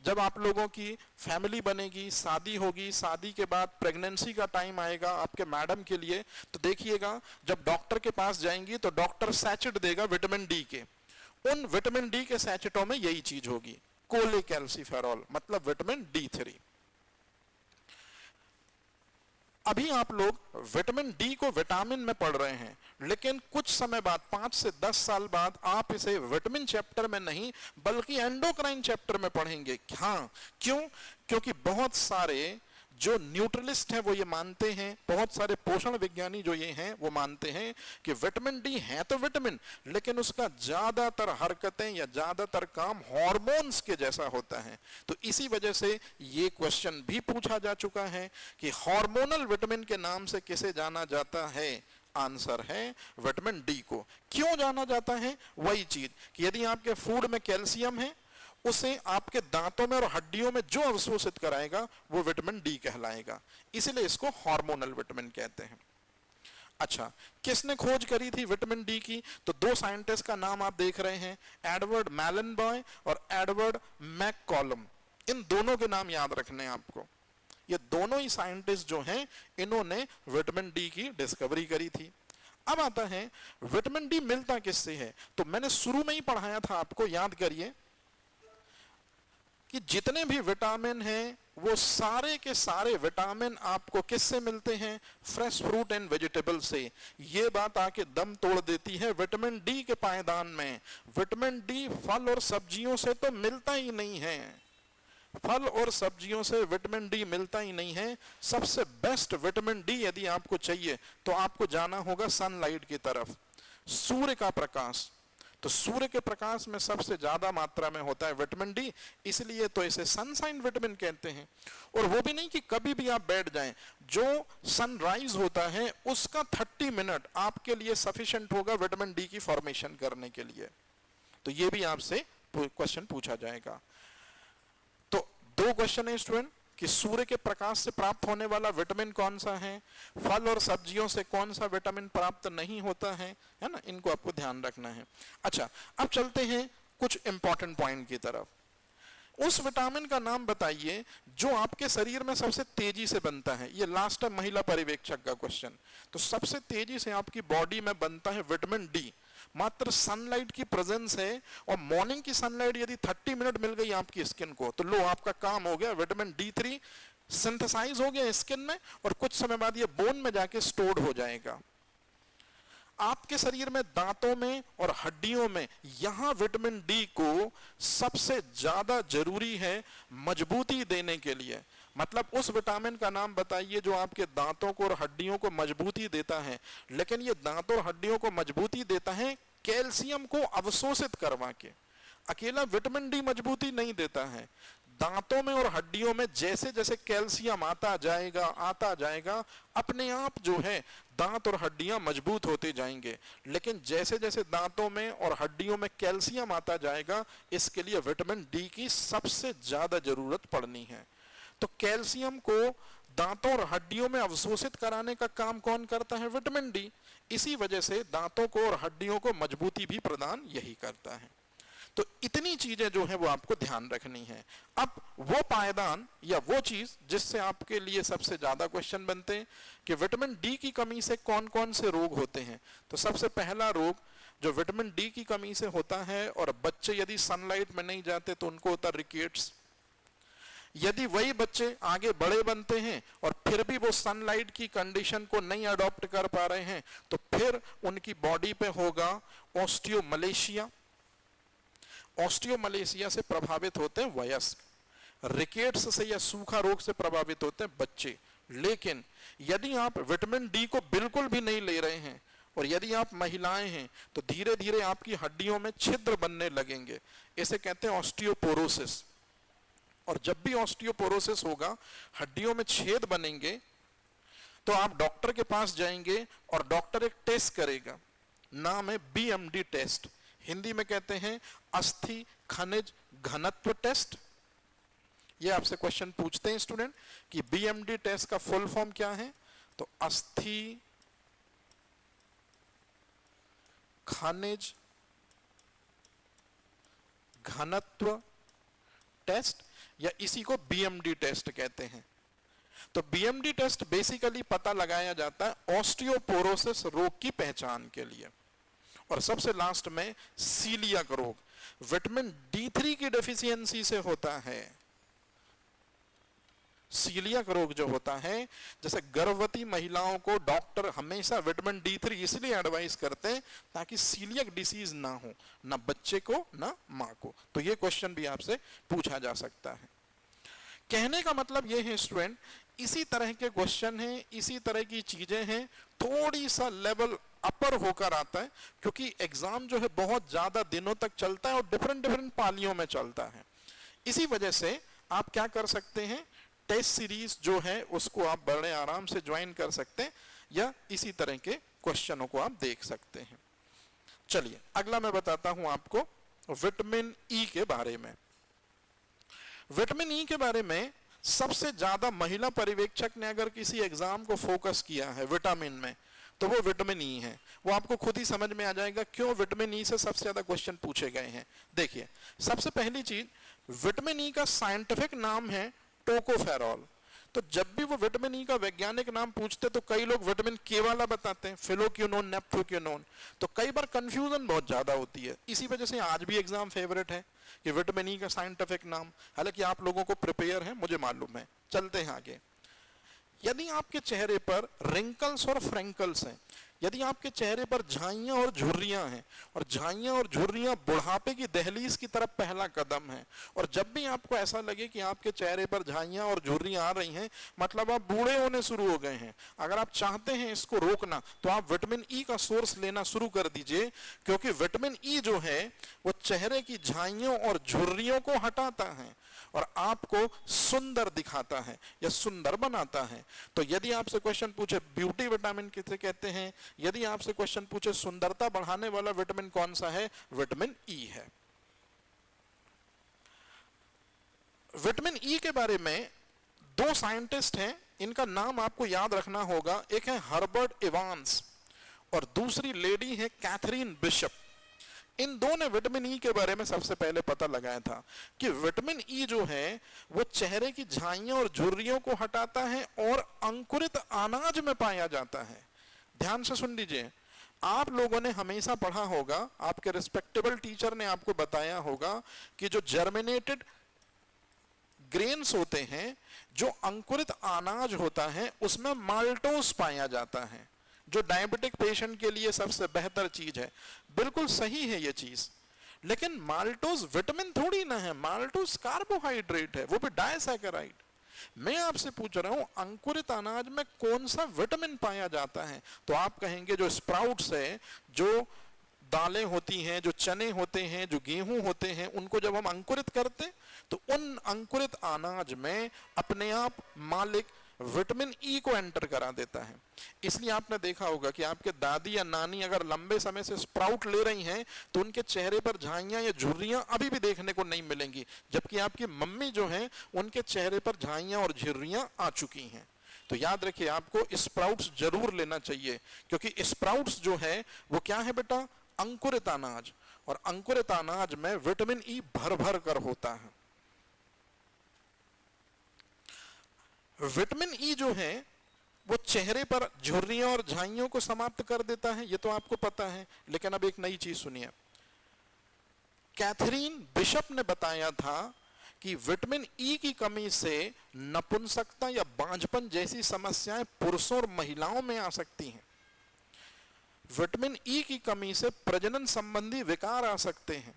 जब आप लोगों की फैमिली बनेगी, शादी होगी, शादी के बाद प्रेगनेंसी का टाइम आएगा आपके मैडम के लिए, तो देखिएगा जब डॉक्टर के पास जाएंगी तो डॉक्टर सैचेट देगा विटामिन डी के। उन विटामिन डी के सैचेटों में यही चीज होगी, कोले कैल्सीफेरॉल, मतलब विटामिन D3। अभी आप लोग विटामिन डी को विटामिन में पढ़ रहे हैं, लेकिन कुछ समय बाद 5 से 10 साल बाद आप इसे विटामिन चैप्टर में नहीं बल्कि एंडोक्राइन चैप्टर में पढ़ेंगे। हाँ, क्यों? क्योंकि बहुत सारे जो न्यूट्रलिस्ट हैं वो ये मानते हैं, बहुत सारे पोषण विज्ञानी जो ये हैं वो मानते हैं कि विटामिन डी है तो विटामिन, लेकिन उसका ज्यादातर हरकतें या ज्यादातर काम हार्मोन्स के जैसा होता है। तो इसी वजह से ये क्वेश्चन भी पूछा जा चुका है कि हार्मोनल विटामिन के नाम से किसे जाना जाता है? आंसर है विटामिन डी को। क्यों जाना जाता है? वही चीज कि यदि आपके फूड में कैल्शियम है, उसे आपके दांतों में और हड्डियों में जो अवशोषित कराएगा वो विटामिन डी कहलाएगा, इसलिए इसको हार्मोनल विटामिन कहते हैं। अच्छा, किसने खोज करी थी विटामिन डी की? तो दो साइंटिस्ट का नाम आप देख रहे हैं, एडवर्ड मैलनबॉय और एडवर्ड मैककॉलम। इन दोनों के नाम याद रखने हैं आपको। ये दोनों ही साइंटिस्ट जो हैं इन्होंने विटामिन डी की डिस्कवरी करी थी। अब आता है विटामिन डी मिलता किससे है? तो मैंने शुरू में ही पढ़ाया था आपको, याद करिए कि जितने भी विटामिन हैं वो सारे के सारे विटामिन आपको किससे मिलते हैं? फ्रेश फ्रूट एंड वेजिटेबल से। ये बात आके दम तोड़ देती है विटामिन डी के पायदान में। विटामिन डी फल और सब्जियों से तो मिलता ही नहीं है, फल और सब्जियों से विटामिन डी मिलता ही नहीं है। सबसे बेस्ट विटामिन डी यदि आपको चाहिए तो आपको जाना होगा सनलाइट की तरफ, सूर्य का प्रकाश। तो सूर्य के प्रकाश में सबसे ज्यादा मात्रा में होता है विटामिन डी, इसलिए तो इसे सनशाइन विटामिन कहते हैं। और वो भी नहीं कि कभी भी आप बैठ जाएं, जो सनराइज होता है उसका 30 मिनट आपके लिए सफिशिएंट होगा विटामिन डी की फॉर्मेशन करने के लिए। तो ये भी आपसे क्वेश्चन पूछा जाएगा। तो दो क्वेश्चन है स्टूडेंट कि सूर्य के प्रकाश से प्राप्त होने वाला विटामिन कौन सा है, फल और सब्जियों से कौन सा विटामिन प्राप्त नहीं होता है ना, इनको आपको ध्यान रखना है। अच्छा, अब चलते हैं कुछ इंपॉर्टेंट पॉइंट की तरफ। उस विटामिन का नाम बताइए जो आपके शरीर में सबसे तेजी से बनता है। ये लास्ट है महिला पर्यवेक्षक का क्वेश्चन। तो सबसे तेजी से आपकी बॉडी में बनता है विटामिन डी, मात्र सनलाइट की प्रेजेंस है। और मॉर्निंग की सनलाइट यदि 30 मिनट मिल गई आपकी स्किन को तो लो आपका काम हो गया, विटामिन D3 सिंथेसाइज हो गया स्किन में और कुछ समय बाद ये बोन में जाके स्टोर्ड हो जाएगा। आपके शरीर में दांतों में और हड्डियों में यहां विटामिन डी को सबसे ज्यादा जरूरी है मजबूती देने के लिए। मतलब उस विटामिन का नाम बताइए जो आपके दांतों को और हड्डियों को मजबूती देता है। लेकिन ये दांतों और हड्डियों को मजबूती देता है कैल्शियम को अवशोषित करवा के। अकेला विटामिन डी मजबूती नहीं देता है, दांतों में और हड्डियों में जैसे जैसे कैल्शियम आता जाएगा अपने आप जो है दांत और हड्डियां मजबूत होते जाएंगे। लेकिन जैसे जैसे दांतों में और हड्डियों में कैल्शियम आता जाएगा, इसके लिए विटामिन डी की सबसे ज्यादा जरूरत पड़नी है। तो कैल्शियम को दांतों और हड्डियों में अवशोषित कराने का काम कौन करता है? Vitamin D. इसी वजह से दांतों को और हड्डियों को मजबूती भी प्रदान यही करता है। तो इतनी चीजें जो है वो आपको ध्यान रखनी है। अब वो पायदान या वो चीज जिससे आपके लिए सबसे ज्यादा क्वेश्चन बनते हैं कि विटामिन डी की कमी से कौन कौन से रोग होते हैं। तो सबसे पहला रोग जो विटामिन डी की कमी से होता है, और बच्चे यदि सनलाइट में नहीं जाते तो उनको होता रिकेट्स। यदि वही बच्चे आगे बड़े बनते हैं और फिर भी वो सनलाइट की कंडीशन को नहीं अडॉप्ट कर पा रहे हैं तो फिर उनकी बॉडी पे होगा ऑस्टियोमलेशिया। ऑस्टियोमलेशिया से प्रभावित होते हैं वयस्क, रिकेट्स से या सूखा रोग से प्रभावित होते हैं बच्चे। लेकिन यदि आप विटामिन डी को बिल्कुल भी नहीं ले रहे हैं और यदि आप महिलाएं हैं तो धीरे धीरे आपकी हड्डियों में छिद्र बनने लगेंगे, इसे कहते हैं ऑस्टियोपोरोसिस। और जब भी ऑस्टियोपोरोसिस होगा, हड्डियों में छेद बनेंगे, तो आप डॉक्टर के पास जाएंगे और डॉक्टर एक टेस्ट करेगा, नाम है BMD टेस्ट। हिंदी में कहते हैं अस्थि खनिज घनत्व टेस्ट। ये आपसे क्वेश्चन पूछते हैं स्टूडेंट कि BMD टेस्ट का फुल फॉर्म क्या है। तो अस्थि खनिज घनत्व टेस्ट, या इसी को BMD टेस्ट कहते हैं। तो BMD टेस्ट बेसिकली पता लगाया जाता है ऑस्टियोपोरोसिस रोग की पहचान के लिए। और सबसे लास्ट में सीलियाक रोग, विटामिन D3 की डेफिशिएंसी से होता है। सीलियक रोग जो होता है, जैसे गर्भवती महिलाओं को डॉक्टर हमेशा विटामिन D3 इसलिए एडवाइस करते हैं ताकि सीलियक डिसीज ना हो, ना बच्चे को ना माँ को। तो ये क्वेश्चन भी आपसे पूछा जा सकता है। कहने का मतलब ये है स्टूडेंट, इसी तरह के क्वेश्चन हैं, इसी तरह की चीजें हैं, थोड़ी सा लेवल अपर होकर आता है, क्योंकि एग्जाम जो है बहुत ज्यादा दिनों तक चलता है और डिफरेंट डिफरेंट पालियों में चलता है। इसी वजह से आप क्या कर सकते हैं, टेस्ट सीरीज जो है उसको आप बड़े आराम से ज्वाइन कर सकते हैं, या इसी तरह के क्वेश्चनों को आप देख सकते हैं। चलिए अगला मैं बताता हूं आपको विटामिन ई के बारे में। विटामिन ई के बारे में सबसे ज्यादा महिला पर्यवेक्षक ने अगर किसी एग्जाम को फोकस किया है विटामिन में, तो वो विटामिन ई है। वो आपको खुद ही समझ में आ जाएगा क्यों विटामिन ई से सबसे ज्यादा क्वेश्चन पूछे गए हैं। देखिए, सबसे पहली चीज, विटामिन ई का साइंटिफिक नाम है टोकोफेरॉल। तो जब भी वो विटामिन ई का वैज्ञानिक नाम पूछते तो कई लोग विटामिन के वाला बताते हैं, फिलोक्विनोन, नेप्थोक्विनोन, तो कई बार कंफ्यूजन बहुत ज्यादा होती है। इसी वजह से आज भी एग्जाम फेवरेट है कि विटामिन ई का साइंटिफिक नाम, हालांकि आप लोगों को प्रिपेयर है, मुझे मालूम है। चलते हैं आगे। यदि आपके चेहरे पर रिंकल्स और फ्रेंकल्स हैं, यदि आपके चेहरे पर झाइयां और झुर्रियां हैं, और झाइयां और झुर्रियां बुढ़ापे की दहलीज की तरफ पहला कदम है, और जब भी आपको ऐसा लगे कि आपके चेहरे पर झाइयां और झुर्रियां आ रही हैं, मतलब आप बूढ़े होने शुरू हो गए हैं, अगर आप चाहते हैं इसको रोकना, तो आप विटामिन ई का सोर्स लेना शुरू कर दीजिए, क्योंकि विटामिन ई जो है वो चेहरे की झाइयों और झुर्रियों को हटाता है और आपको सुंदर दिखाता है या सुंदर बनाता है। तो यदि आपसे क्वेश्चन पूछे ब्यूटी विटामिन किसे कहते हैं, यदि आपसे क्वेश्चन पूछे सुंदरता बढ़ाने वाला विटामिन कौन सा है, विटामिन ई है। विटामिन ई के बारे में दो साइंटिस्ट हैं, इनका नाम आपको याद रखना होगा। एक है हर्बर्ट इवांस और दूसरी लेडी है कैथरीन बिशप। इन दो ने विटामिन ई के बारे में सबसे पहले पता लगाया था कि विटामिन ई जो है वो चेहरे की झाइयों और झुर्रियों को हटाता है और अंकुरित अनाज में पाया जाता है। ध्यान से सुन लीजिए, आप लोगों ने हमेशा पढ़ा होगा, आपके रिस्पेक्टेबल टीचर ने आपको बताया होगा कि जो जर्मिनेटेड ग्रेन्स होते हैं, जो अंकुरित अनाज होता है, उसमें माल्टोस पाया जाता है, जो डायबिटिक पेशेंट के लिए सबसे बेहतर चीज है। बिल्कुल सही है ये चीज, लेकिन माल्टोस विटामिन थोड़ी ना है, माल्टोस कार्बोहाइड्रेट है, वो भी डायसैकेराइड। मैं आपसे पूछ रहा हूं अंकुरित अनाज में कौन सा विटामिन पाया जाता है, तो आप कहेंगे जो स्प्राउट्स है, जो दालें होती हैं, जो चने होते हैं, जो गेहूं होते हैं, उनको जब हम अंकुरित करते तो उन अंकुरित अनाज में अपने आप मालिक विटामिन ई को एंटर करा देता है। इसलिए आपने देखा होगा कि आपके दादी या नानी अगर लंबे समय से स्प्राउट ले रही हैं तो उनके चेहरे पर झाइयां या झुर्रियां अभी भी देखने को नहीं मिलेंगी, जबकि आपकी मम्मी जो हैं उनके चेहरे पर झाइयां और झुर्रियां आ चुकी हैं। तो याद रखिए आपको स्प्राउट्स जरूर लेना चाहिए, क्योंकि स्प्राउट्स जो है वो क्या है बेटा, अंकुरित अनाज, और अंकुरित अनाज में विटामिन ई भर भर कर होता है। विटामिन ई जो है वो चेहरे पर झुर्रियों और झाइयों को समाप्त कर देता है, ये तो आपको पता है। लेकिन अब एक नई चीज सुनिए, कैथरीन बिशप ने बताया था कि विटामिन ई की कमी से नपुंसकता या बांझपन जैसी समस्याएं पुरुषों और महिलाओं में आ सकती हैं। विटामिन ई की कमी से प्रजनन संबंधी विकार आ सकते हैं।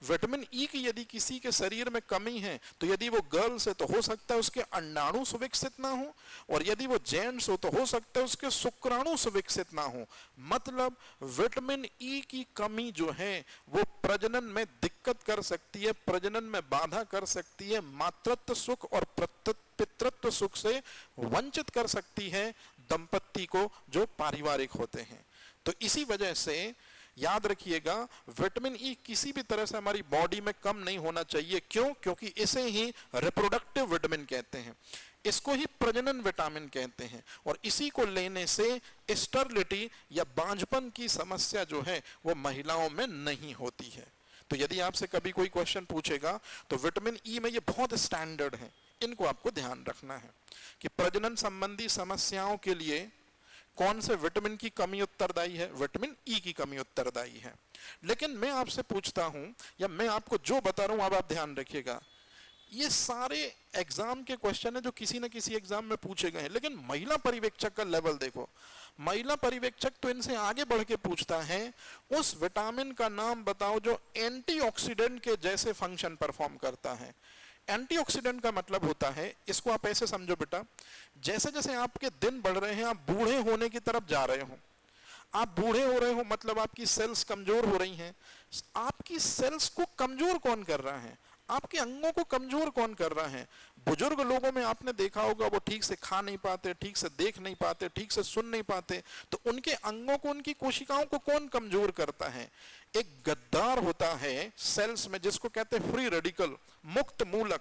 विटामिन ई की यदि किसी के शरीर में कमी है तो यदि वो गर्ल्स है तो हो सकता है उसके अंडाणु सुविकसित ना हो, और यदि वो जेंट्स हो तो हो सकता है उसके शुक्राणु सुविकसित ना हो। मतलब विटामिन ई की कमी जो है वो प्रजनन में दिक्कत कर सकती है, प्रजनन में बाधा कर सकती है, मातृत्व सुख और पितृत्व सुख से वंचित कर सकती है दंपत्ति को जो पारिवारिक होते हैं। तो इसी वजह से याद रखिएगा विटामिन ई किसी भी तरह से हमारी बॉडी में कम नहीं होना चाहिए। क्यों? क्योंकि इसे ही रिप्रोडक्टिव विटामिन कहते हैं, इसको ही प्रजनन विटामिन कहते हैं, और इसी को लेने से स्टरलिटी या बांझपन की समस्या जो है वो महिलाओं में नहीं होती है। तो यदि आपसे कभी कोई क्वेश्चन पूछेगा तो विटामिन ई में ये बहुत स्टैंडर्ड है, इनको आपको ध्यान रखना है कि प्रजनन संबंधी समस्याओं के लिए कौन से विटामिन की कमी उत्तरदायी है, विटामिन ई की कमी उत्तरदायी है। लेकिन मैं आपसे पूछता हूं, या मैं आपको जो बता रहा हूं अब आप ध्यान रखिएगा, ये सारे एग्जाम के क्वेश्चन है जो किसी न किसी एग्जाम में पूछे गए हैं। लेकिन महिला पर्यवेक्षक का लेवल देखो, महिला पर्यवेक्षक तो इनसे आगे बढ़ के पूछता है उस विटामिन का नाम बताओ जो एंटीऑक्सीडेंट के जैसे फंक्शन परफॉर्म करता है। एंटीऑक्सीडेंट का मतलब होता है, इसको आप ऐसे समझो बेटा, जैसे जैसे आपके दिन बढ़ रहे हैं आप बूढ़े होने की तरफ जा रहे हो, आप बूढ़े हो रहे हो मतलब आपकी सेल्स कमजोर हो रही हैं। आपकी सेल्स को कमजोर कौन कर रहा है? आपके अंगों को कमजोर कौन कर रहा है? बुजुर्ग लोगों में आपने देखा होगा वो ठीक से खा नहीं पाते, ठीक से देख नहीं पाते, ठीक से सुन नहीं पाते, तो उनके अंगों को, उनकी कोशिकाओं को कौन कमजोर करता है? एक गद्दार होता है सेल्स में जिसको कहते हैं फ्री रेडिकल, मुक्त मूलक,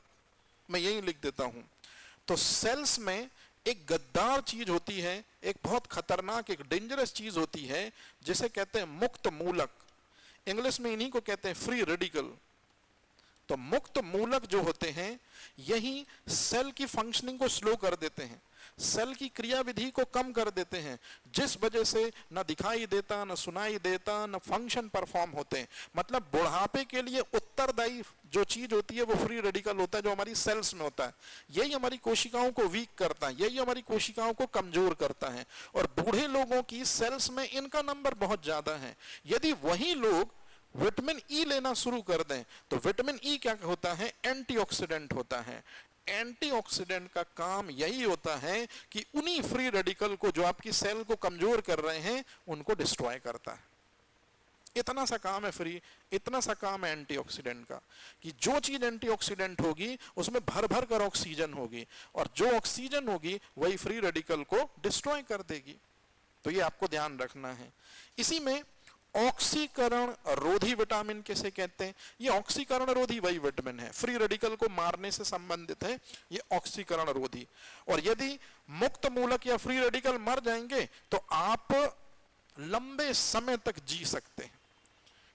मैं यही लिख देता हूं। तो सेल्स में एक गद्दार चीज होती है, एक बहुत खतरनाक, एक डेंजरस चीज होती है जिसे कहते हैं मुक्त मूलक। इंग्लिश में इन्हीं को कहते हैं फ्री रेडिकल। तो मुक्त मूलक जो होते हैं यही सेल की फंक्शनिंग को स्लो कर देते हैं, सेल की क्रियाविधि को कम कर देते हैं, जिस वजह से न दिखाई देता, न सुनाई देता, न फंक्शन परफॉर्म होते हैं। मतलब बुढ़ापे के लिए उत्तरदायी जो चीज होती है वो फ्री रेडिकल होता है जो हमारी सेल्स में होता है। यही हमारी कोशिकाओं को वीक करता है, यही हमारी कोशिकाओं को कमजोर करता है। और बूढ़े लोगों की सेल्स में इनका नंबर बहुत ज्यादा है। यदि वही लोग विटामिन ई लेना शुरू कर दें तो विटामिन ई क्या होता है? एंटीऑक्सीडेंट होता है। एंटीऑक्सीडेंट का काम यही होता है कि उन्हीं फ्री रेडिकल को जो आपकी सेल को कमजोर कर रहे हैं उनको डिस्ट्रॉय करता है। इतना सा काम है इतना सा काम है एंटीऑक्सीडेंट का कि जो चीज एंटीऑक्सीडेंट होगी उसमें भर भर कर ऑक्सीजन होगी, और जो ऑक्सीजन होगी वही फ्री रेडिकल को डिस्ट्रॉय कर देगी। तो ये आपको ध्यान रखना है। इसी में ऑक्सीकरण रोधी विटामिन किसे कहते हैं? ये ऑक्सीकरण रोधी वही विटामिन है, फ्री रेडिकल को मारने से संबंधित है ये ऑक्सीकरण रोधी। और यदि मुक्त मूलक या फ्री रेडिकल मर जाएंगे तो आप लंबे समय तक जी सकते हैं,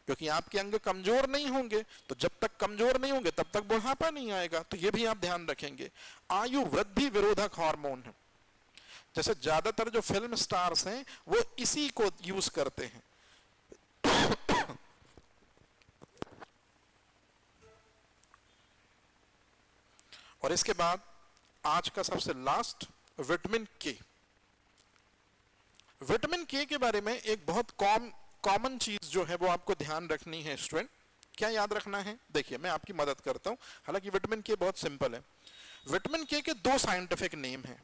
क्योंकि आपके अंग कमजोर नहीं होंगे। तो जब तक कमजोर नहीं होंगे तब तक बुढ़ापा नहीं आएगा। तो ये भी आप ध्यान रखेंगे। आयु वृद्धि विरोधक हार्मोन है, जैसे ज्यादातर जो फिल्म स्टार्स हैं वो इसी को यूज करते हैं। और इसके बाद आज का सबसे लास्ट विटामिन के। विटामिन के के बारे में एक बहुत कॉमन चीज जो है वो आपको ध्यान रखनी है स्टूडेंट। क्या याद रखना है? देखिए मैं आपकी मदद करता हूं, हालांकि विटामिन के बहुत सिंपल है। विटामिन के दो साइंटिफिक नेम हैं।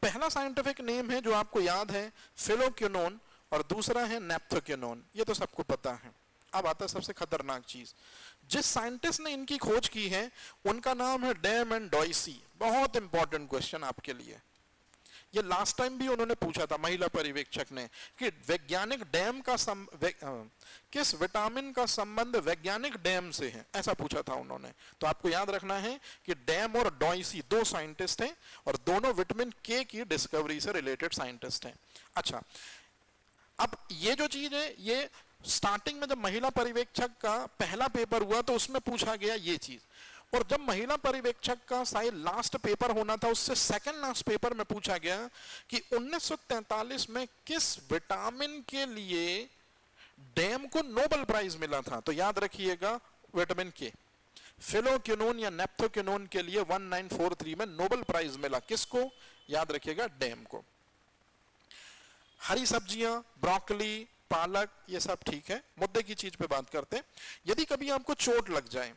पहला साइंटिफिक नेम है जो आपको याद है फिलोक्विनोन, और दूसरा है नेप्थोक्विनोन। ये तो सबको पता है। अब आता है सबसे खतरनाक चीज, जिस साइंटिस्ट ने इनकी खोज की है उनका नाम है डैम एंड डॉयसी। बहुत इंपॉर्टेंट क्वेश्चन आपके लिए, ये लास्ट टाइम भी उन्होंने पूछा था महिला पर्यवेक्षक ने कि वैज्ञानिक डैम का किस विटामिन का संबंध वैज्ञानिक डैम से है, ऐसा पूछा था उन्होंने। तो आपको याद रखना है कि डैम और डॉयसी दो साइंटिस्ट हैं और दोनों विटामिन के की डिस्कवरी से रिलेटेड साइंटिस्ट हैं। अच्छा, अब ये जो चीज है ये स्टार्टिंग में जब महिला पर्यवेक्षक का पहला पेपर हुआ तो उसमें पूछा गया ये चीज, और जब महिला पर्यवेक्षक का शायद लास्ट पेपर होना था उससे सेकंड लास्ट पेपर में पूछा गया कि 1943 में किस विटामिन के लिए डैम को नोबेल प्राइज मिला था। तो याद रखिएगा विटामिन के, फिलोक्विनोन या नेप्थोक्विनोन के लिए 1943 में नोबेल प्राइज मिला। किसको? याद रखिएगा डैम को। हरी सब्जियां, ब्रोकली, पालक, ये सब ठीक है। मुद्दे की चीज पे बात करते हैं। यदि कभी आपको चोट लग जाए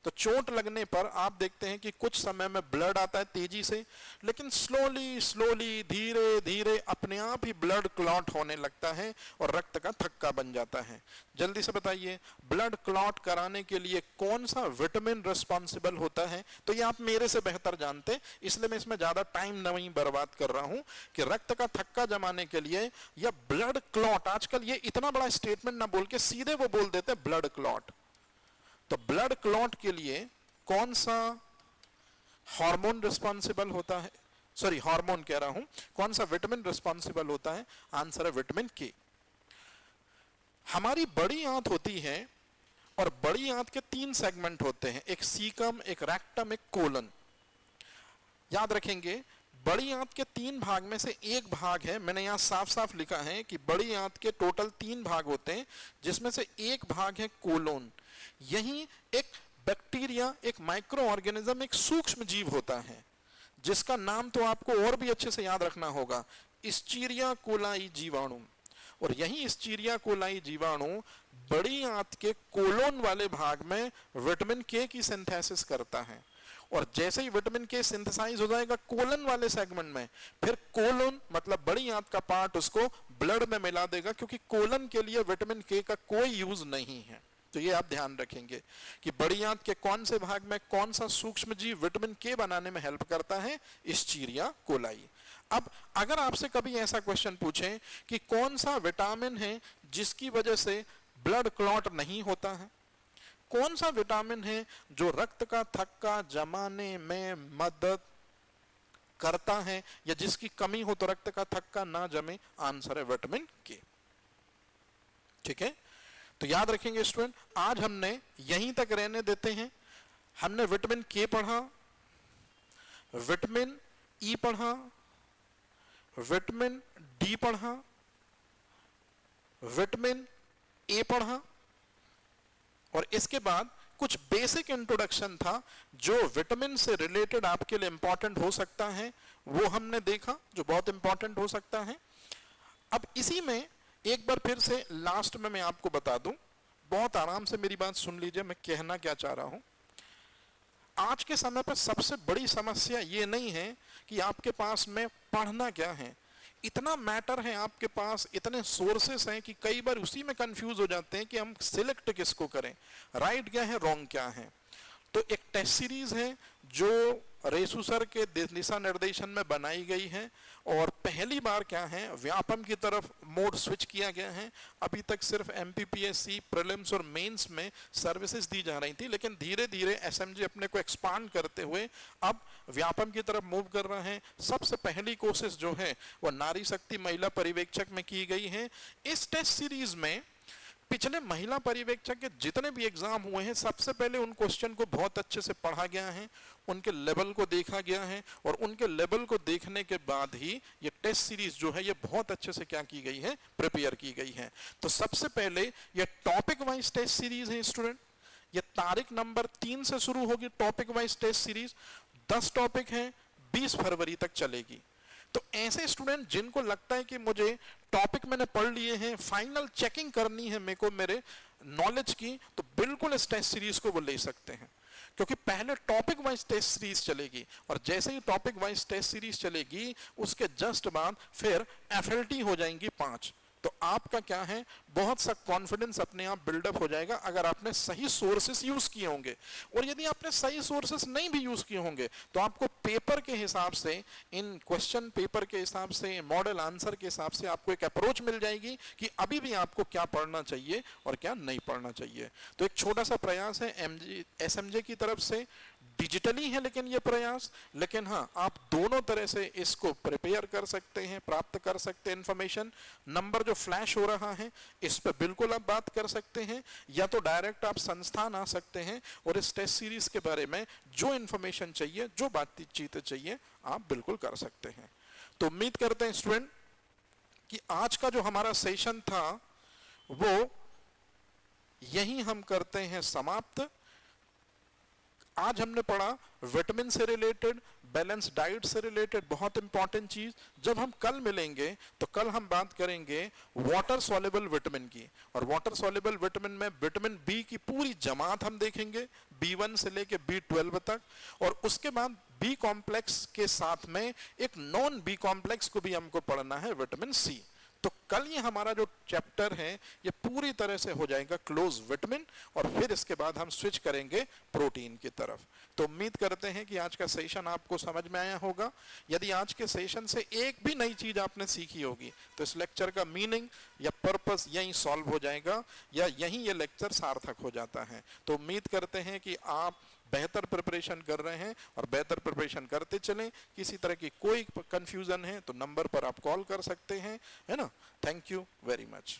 तो चोट लगने पर आप देखते हैं कि कुछ समय में ब्लड आता है तेजी से, लेकिन स्लोली धीरे धीरे अपने आप ही ब्लड क्लॉट होने लगता है और रक्त का थक्का बन जाता है। जल्दी से बताइए, ब्लड क्लॉट कराने के लिए कौन सा विटामिन रिस्पॉन्सिबल होता है? तो ये आप मेरे से बेहतर जानते हैं, इसलिए मैं इसमें ज्यादा टाइम नहीं बर्बाद कर रहा हूं कि रक्त का थक्का जमाने के लिए या ब्लड क्लॉट, आजकल ये इतना बड़ा स्टेटमेंट ना बोल के सीधे वो बोल देते हैं ब्लड क्लॉट। तो ब्लड क्लॉट के लिए कौन सा हार्मोन रिस्पॉन्सिबल होता है? सॉरी, हार्मोन कह रहा हूं, कौन सा विटामिन रिस्पॉन्सिबल होता है? आंसर है विटामिन के। हमारी बड़ी आंत होती है और बड़ी आंत के 3 सेगमेंट होते हैं, एक सीकम, एक रेक्टम, एक कोलन। याद रखेंगे बड़ी आंत के 3 भाग में से एक भाग है, मैंने यहां साफ साफ लिखा है कि बड़ी आंत के टोटल 3 भाग होते हैं जिसमें से एक भाग है कोलोन। यही एक बैक्टीरिया एक माइक्रो ऑर्गेनिज्म, एक सूक्ष्म जीव होता है जिसका नाम तो आपको और भी अच्छे से याद रखना होगा, इस्चीरिया कोलाई जीवाणु। और यही इस्चीरिया कोलाई जीवाणु बड़ी आंत के कोलोन वाले भाग में विटामिन के की सिंथेसिस करता है। और जैसे ही विटामिन के सिंथेसाइज हो जाएगा कोलन वाले सेगमेंट में, फिर कोलन मतलब बड़ी आंत का पार्ट उसको ब्लड में मिला देगा, क्योंकि कोलन के लिए विटामिन के का कोई यूज नहीं है। तो ये आप ध्यान रखेंगे कि बड़ी आंत के कौन से भाग में कौन सा सूक्ष्म जीव विटामिन के बनाने में हेल्प करता है, इस्चीरिया कोलाई। अब अगर आपसे कभी ऐसा क्वेश्चन पूछें कि कौन सा विटामिन है जिसकी वजह से ब्लड क्लॉट नहीं होता है, कौन सा विटामिन है जो रक्त का थक्का जमाने में मदद करता है, या जिसकी कमी हो तो रक्त का थक्का ना जमे, आंसर है विटामिन के। ठीक है, तो याद रखेंगे स्टूडेंट, आज हमने यहीं तक रहने देते हैं। हमने विटामिन के पढ़ा, विटामिन ई पढ़ा, विटामिन डी पढ़ा, विटामिन ए पढ़ा, और इसके बाद कुछ बेसिक इंट्रोडक्शन था जो विटामिन से रिलेटेड आपके लिए इंपॉर्टेंट हो सकता है, वो हमने देखा जो बहुत इंपॉर्टेंट हो सकता है। अब इसी में एक बार फिर से लास्ट में मैं आपको बता दूं, बहुत आराम से मेरी बात सुन लीजिए, मैं कहना क्या चाह रहा हूं। आज के समय पर सबसे बड़ी समस्या ये नहीं है कि आपके पास में पढ़ना क्या है, इतना मैटर है आपके पास, इतने सोर्सेस हैं कि कई बार उसी में कंफ्यूज हो जाते हैं कि हम सिलेक्ट किसको करें, राइट क्या है रॉन्ग क्या है। तो एक टेस्ट सीरीज है जो रेसू सर के दिशा निर्देशन में बनाई गई है, और पहली बार क्या है व्यापम की तरफ मोड स्विच किया गया है। अभी तक सिर्फ एमपीपीएससी प्रीलिम्स और मेंस में सर्विसेज दी जा रही थी, लेकिन धीरे धीरे एसएमजी अपने को एक्सपांड करते हुए अब व्यापम की तरफ मूव कर रहे हैं। सबसे पहली कोशिश जो है वो नारी शक्ति महिला पर्यवेक्षक में की गई है। इस टेस्ट सीरीज में पिछले महिला पर्यवेक्षक के जितने भी एग्जाम हुए हैं, सबसे पहले उन क्वेश्चन को बहुत अच्छे से पढ़ा गया है, उनके लेवल को देखा गया है, और उनके लेवल को देखने के बाद ही ये टेस्ट सीरीज जो है ये बहुत अच्छे से क्या की गई है, प्रिपेयर की गई है। तो सबसे पहले ये टॉपिक वाइज टेस्ट सीरीज है स्टूडेंट, ये तारीख नंबर 3 से शुरू होगी topic wise test series, 10 topic है, 20 फरवरी तक चलेगी। तो ऐसे स्टूडेंट जिनको लगता है कि मुझे टॉपिक मैंने पढ़ लिए हैं, फाइनल चेकिंग करनी है मेरे को मेरे नॉलेज की, तो बिल्कुल इस टेस्ट सीरीज को वो ले सकते हैं, क्योंकि पहले टॉपिक वाइज टेस्ट सीरीज चलेगी, और जैसे ही टॉपिक वाइज टेस्ट सीरीज चलेगी उसके जस्ट बाद फिर एफएलटी हो जाएंगी 5। तो आपका क्या है, बहुत सा कॉन्फिडेंस अपने आप बिल्डअप हो जाएगा अगर आपने सही सोर्सेस यूज किए होंगे। और यदि आपने सही सोर्सेस नहीं भी यूज किए होंगे तो आपको पेपर के हिसाब से, इन क्वेश्चन पेपर के हिसाब से, मॉडल आंसर के हिसाब से आपको एक अप्रोच मिल जाएगी कि अभी भी आपको क्या पढ़ना चाहिए और क्या नहीं पढ़ना चाहिए। तो एक छोटा सा प्रयास है एसएमजे की तरफ से, डिजिटली है लेकिन ये प्रयास, लेकिन हाँ आप दोनों तरह से इसको प्रिपेयर कर सकते हैं, प्राप्त कर सकते हैं इंफॉर्मेशन। नंबर जो फ्लैश हो रहा है इस पे बिल्कुल आप बात कर सकते हैं, या तो डायरेक्ट आप संस्थान आ सकते हैं और इस टेस्ट सीरीज के बारे में जो इंफॉर्मेशन चाहिए, जो बातचीत चाहिए, आप बिल्कुल कर सकते हैं। तो उम्मीद करते हैं स्टूडेंट कि आज का जो हमारा सेशन था वो यहीं हम करते हैं समाप्त। आज हमने पढ़ा विटामिन से रिलेटेड, बैलेंस डाइट से रिलेटेड बहुत इंपॉर्टेंट चीज। जब हम कल मिलेंगे तो कल हम बात करेंगे वाटर सॉल्युबल विटामिन की, और वाटर सॉल्युबल विटामिन में विटामिन बी की पूरी जमात हम देखेंगे, B1 से लेके B12 तक, और उसके बाद बी कॉम्प्लेक्स के साथ में एक नॉन बी कॉम्प्लेक्स को भी हमको पढ़ना है, विटामिन सी। तो कल ये हमारा जो चैप्टर है ये पूरी तरह से हो जाएगा क्लोज विटामिन, और फिर इसके बाद हम स्विच करेंगे प्रोटीन की तरफ। तो उम्मीद करते हैं कि आज का सेशन आपको समझ में आया होगा। यदि आज के सेशन से एक भी नई चीज आपने सीखी होगी तो इस लेक्चर का मीनिंग या पर्पस यहीं सॉल्व हो जाएगा, या यहीं ये लेक्चर सार्थक हो जाता है। तो उम्मीद करते हैं कि आप बेहतर प्रिपरेशन कर रहे हैं और बेहतर प्रिपरेशन करते चलें। किसी तरह की कोई कंफ्यूजन है तो नंबर पर आप कॉल कर सकते हैं, है ना। Thank you very much.